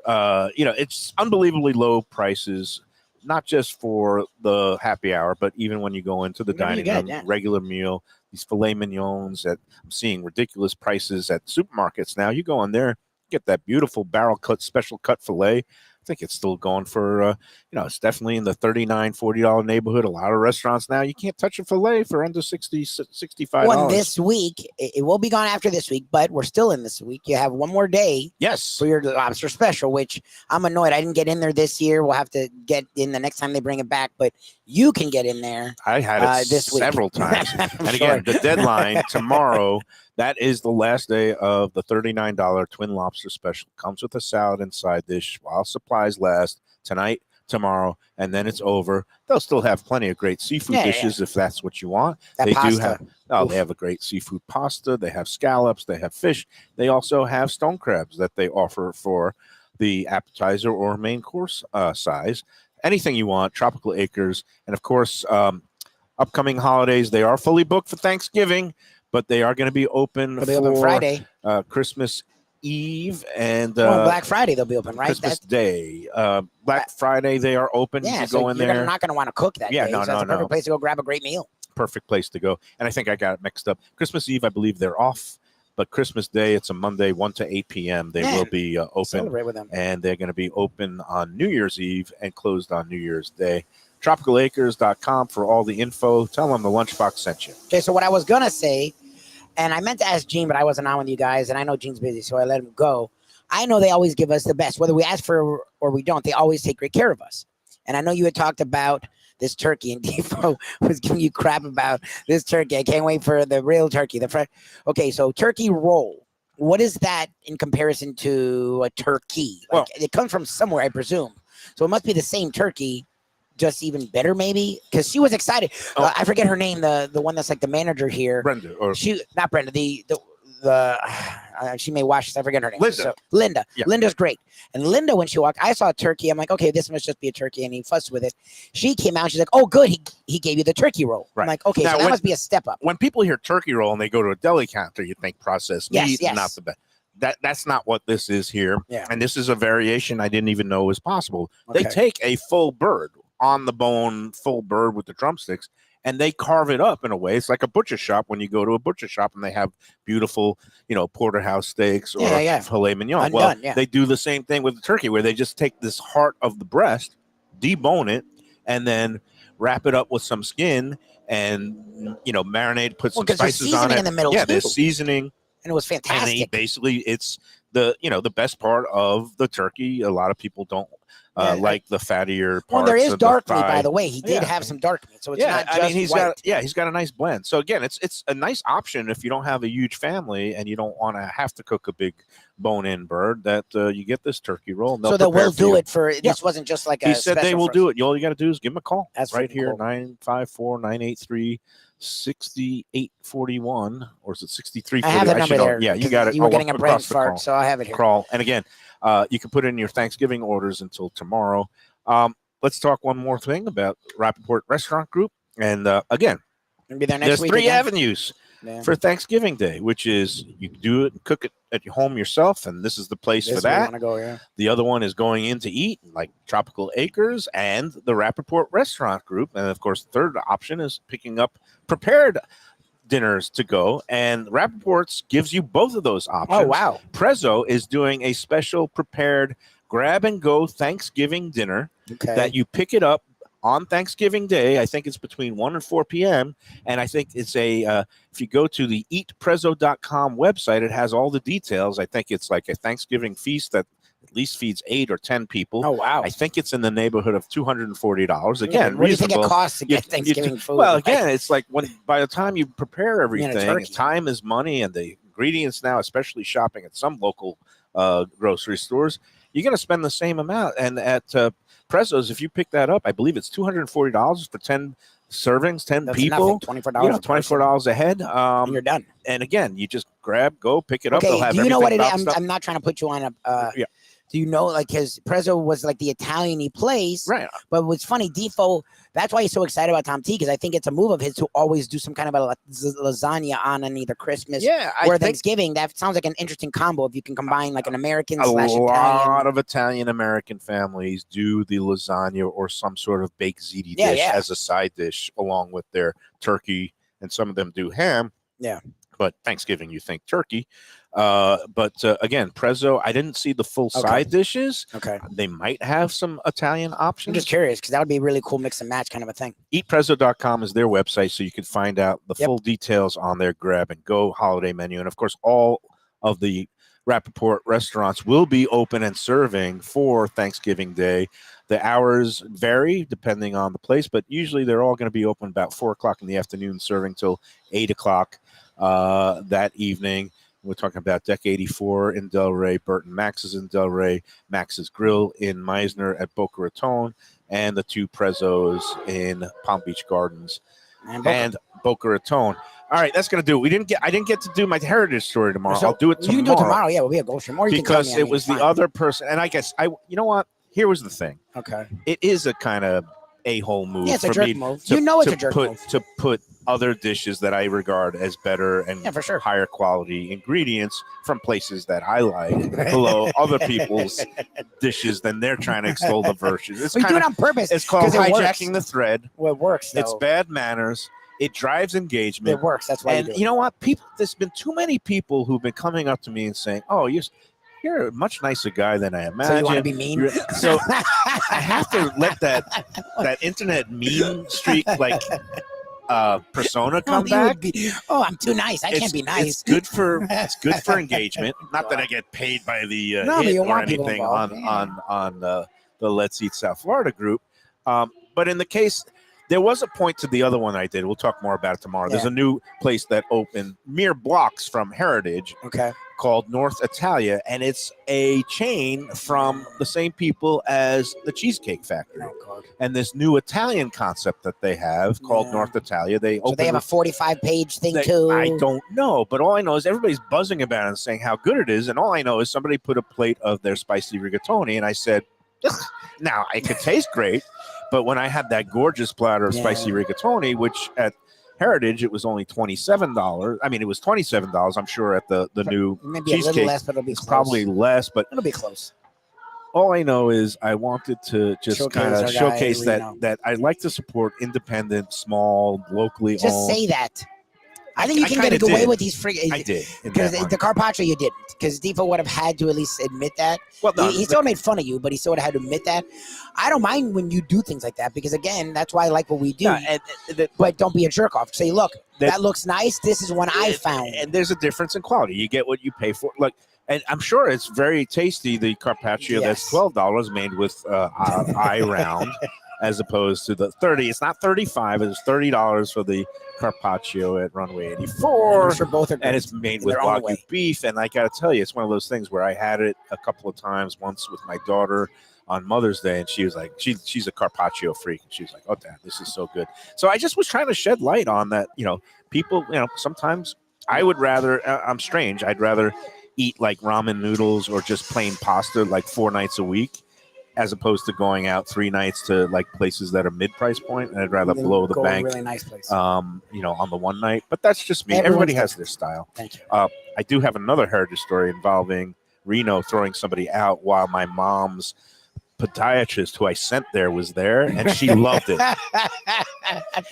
it's unbelievably low prices, not just for the happy hour, but even when you go into the Whatever you dining room, get, yeah. regular meal, these filet mignons that I'm seeing ridiculous prices at supermarkets now. You go in there, get that beautiful barrel cut, special cut filet. I think it's still going for, it's definitely in the $39-$40 neighborhood. A lot of restaurants now, you can't touch a filet for under $65. Well, this week, it will be gone after this week, but we're still in this week. You have one more day Yes. for your lobster special, which I'm annoyed I didn't get in there this year. We'll have to get in the next time they bring it back, but you can get in there. I had it this week. several times. I'm And again, sure. the deadline tomorrow, that is the last day of the $39 Twin Lobster Special. Comes with a salad and side dish while supplies last, tonight, tomorrow, and then it's over. They'll still have plenty of great seafood Yeah, dishes if that's what you want. That They pasta. do have, they have a great seafood pasta. They have scallops. They have fish. They also have stone crabs that they offer for the appetizer or main course size. Anything you want, Tropical Acres. And of course, upcoming holidays, they are fully booked for Thanksgiving, but they are going to be open They'll be open for Friday. Christmas Eve and Black Friday, they'll be open, right? Christmas Day. Black Friday, they are open. Yeah, You so go in you're there. not going to want to cook that Yeah, day. no, So it's a no. perfect place to go grab a great meal. Perfect place to go. And I think I got it mixed up. Christmas Eve, I believe they're off, but Christmas Day, it's a Monday, 1 to 8 p.m. They Yeah. will be open, Celebrate with them. and they're going to be open on New Year's Eve and closed on New Year's Day. TropicalAcres.com for all the info. Tell them the Lunchbox sent you. Okay, so what I was going to say, and I meant to ask Gene, but I wasn't on with you guys, and I know Gene's busy, so I let him go. I know they always give us the best. Whether we ask for or we don't, they always take great care of us. And I know you had talked about this turkey, and Defo was giving you crap about this turkey. I can't wait for the real turkey. Okay, so turkey roll. What is that in comparison to a turkey? Like, it comes from somewhere, I presume. So it must be the same turkey, just even better, maybe. Because she was excited. I forget her name. The one that's like the manager here. Brenda, or Not Brenda. She may watch this. I forget her name. Linda. So, Linda. Yeah. Linda's great. And Linda, when she walked, I saw a turkey. I'm like, okay, this must just be a turkey. And he fussed with it. She came out. She's like, oh, good. He gave you the turkey roll. Right. I'm like, okay, Now, so that when- must be a step up. When people hear turkey roll and they go to a deli counter, you think processed Yes, meat, yes. not the best. That's not what this is here. Yeah. And this is a variation I didn't even know was possible. They Okay. take a full bird, on the bone, full bird with the drumsticks, and they carve it up in a way. It's like a butcher shop when you go to a butcher shop and they have beautiful, porterhouse steaks or filet mignon. Undone, well, yeah. they do the same thing with the turkey where they just take this heart of the breast, debone it, and then wrap it up with some skin and, marinate, put some 'cause there's spices on seasoning it. in the middle, Yeah, there's too. seasoning. And it was And fantastic. basically, it's the best part of the turkey. A lot of people don't like the fattier parts. Well, there is of dark the meat, thigh. by the way. He did Yeah. have some dark meat, so it's Yeah, not just he's white. he's got a nice blend. So again, it's a nice option if you don't have a huge family and you don't want to have to cook a big bone-in bird. That you get this turkey roll. And So they they'll will prepare for do you. it for. This wasn't just like He a. said they special will for do it. All you got to do is give him a call. That's right freaking here, cool. 954-983-6841, or is it 6340? I have the number there. Yeah, you 'cause got it. You were I'll getting a walk brain across the fart, so I have it here. crawl. And again, you can put in your Thanksgiving orders until tomorrow. Let's talk one more thing about Rappaport Restaurant Group. And again, Gonna be there next there's week. 3 again. avenues Yeah. for Thanksgiving Day, which is you can do it and cook it at your home yourself, and this is the place This for is where you that. wanna go, yeah. The other one is going in to eat, like Tropical Acres and the Rappaport Restaurant Group. And of course, the third option is picking up prepared dinners to go. And Rappaport's gives you both of those options. Oh, wow. Prezzo is doing a special prepared grab and go Thanksgiving dinner Okay. that you pick it up on Thanksgiving Day. I think it's between 1 and 4 p.m. And I think it's if you go to the eatprezzo.com website, it has all the details. I think it's like a Thanksgiving feast that at least feeds 8 or 10 people. Oh, wow. I think it's in the neighborhood of $240. Again, what do you think it reasonable. costs to get Thanksgiving food? Well, Like, again, it's like by the time you prepare everything, turkey. time is money, and the ingredients now, especially shopping at some local grocery stores, you're going to spend the same amount. And at Prezzo's, if you pick that up, I believe it's $240 for 10 servings, 10 that's people. nothing, $24. $24 a head. And you're done. And again, you just go, pick it up. Okay, They'll have do you know what it everything is? boxed up. I'm not trying to put you on a. Yeah. Do you know, like, his Prezzo was like the Italian-y place, Right. but what's funny, Defo, that's why he's so excited about Tom T, because I think it's a move of his to always do some kind of a lasagna on either Christmas Yeah, I or think Thanksgiving. That sounds like an interesting combo if you can combine like an American a slash lot Italian. of Italian-American families do the lasagna or some sort of baked ziti Yeah, dish yeah. as a side dish along with their turkey, and some of them do ham. Yeah. But Thanksgiving, you think turkey. But again, Prezzo, I didn't see the full Okay. side dishes. Okay. They might have some Italian I'm options. just curious because that would be a really cool mix and match kind of a thing. Eatprezzo.com is their website, so you can find out the Yep. full details on their grab and go holiday menu. And of course, all of the Rappaport restaurants will be open and serving for Thanksgiving Day. The hours vary depending on the place, but usually they're all going to be open about 4 o'clock in the afternoon, serving till 8 o'clock that evening. We're talking about Deck 84 in Delray, Burton Max's in Delray, Max's Grill in Meisner at Boca Raton, and the 2 Prezzos in Palm Beach Gardens and Boca Raton. All right, that's gonna do it. I didn't get to do my heritage story tomorrow. So I'll do it You tomorrow. can do it tomorrow. Yeah, we'll be a ghost stream. Or you Because can tell me, it was the fine. other person, and I guess you know what? Here was the thing. Okay. It is a kind of a-hole move Yeah, it's a for jerk me move. to, You know it's to a jerk put move. to put other dishes that I regard as better and Yeah, for sure. higher quality ingredients from places that I like below other people's dishes. Then they're trying to extol the virtues. It's We do kind it of on purpose. it's called 'cause it hijacking works. the thread. Well, it works. It's though. bad manners. It drives engagement. It works. That's why And you do you know what? There's been too many people who've been coming up to me and saying, "Oh, you're a much nicer guy than I it. imagined." So you want to be mean? So I have to let that internet meme streak persona come You would back. I'm too nice. I can't be nice. It's good for engagement. Not that I get paid by the No, but hit you or want people anything involved, on the Let's Eat South Florida group. But in the case, There was a point to the other one I did. We'll talk more about it tomorrow. There's Yeah. a new place that opened mere blocks from Heritage Okay. called North Italia, and it's a chain from the same people as the Cheesecake Factory. Oh, God. And this new Italian concept that they have called Yeah. North Italia, they So they have a 45-page thing they- too. I don't know, but all I know is everybody's buzzing about it and saying how good it is, and all I know is somebody put a plate of their spicy rigatoni, and I said, now it could taste great, but when I had that gorgeous platter of Yeah. spicy rigatoni, which at Heritage it was only $27. I mean, it was $27. I'm sure at the new Maybe a little cheesecake, less, but it'll be it's close. probably less, but It'll be close. all I know is I wanted to just Showcase kind our of guy, showcase Reno. that I like to support independent, small, locally Just owned. say that. I think you I can kinda get away did. with these freaking. I did in Because that one. the carpaccio you didn't. Because Defo would have had to at least admit that. Well, no, He still made fun of you, but he still would have had to admit that. I don't mind when you do things like that because, again, that's why I like what we do. yeah, But don't be a jerk off. Say, look, That- that looks nice. This is one I found. and there's a difference in quality. You get what you pay for. Like, and I'm sure it's very tasty. The carpaccio that's Yes. $12 made with eye round, as opposed to the 30. It's not 35. It's $30 for the carpaccio at Runway 84. I'm sure both are great. And it's made in with their own Wagyu way. beef. And I got to tell you, it's one of those things where I had it a couple of times, once with my daughter on Mother's Day. And she was like, she's a carpaccio freak. And she was like, oh, Dad, this is so good. So I just was trying to shed light on that. People, sometimes I would rather, I'm strange. I'd rather eat like ramen noodles or just plain pasta like 4 nights a week, as opposed to going out 3 nights to like places that are mid-price point, and I'd rather Then blow the go a bank really nice place. on the one night. But that's just me. Everyone's Everybody has different. their style. Thank you. I do have another Heritage story involving Reno throwing somebody out while my mom's podiatrist, who I sent there, was there, and she loved it.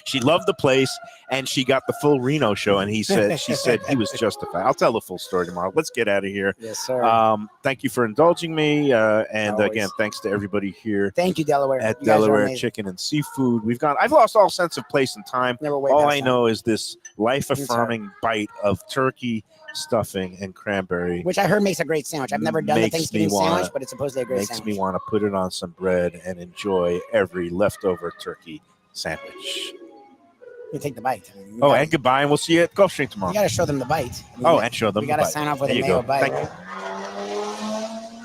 She loved the place, and she got the full Reno show. And she said he was justified. I'll tell the full story tomorrow. Let's get out of here. Yes, sir. Thank you for indulging me, and Always. again, thanks to everybody here Thank you, Delaware. at You guys are Delaware amazing. Chicken and Seafood. I've lost all sense of place and time. Never way All past I that. know is this life-affirming bite of turkey stuffing and cranberry Which I heard makes a great sandwich. I've never done the Makes me Thanksgiving wanna- sandwich, but it's supposedly a great makes sandwich. me want to put it on some bread and enjoy every leftover turkey sandwich. You take the bite. I mean, you Oh, gotta- and goodbye, and we'll see you at Gulfstream tomorrow. you got to show them the bite. I mean, Oh, and show them we the got to bite. sign off with There a you Mayo go. bite. Thank you.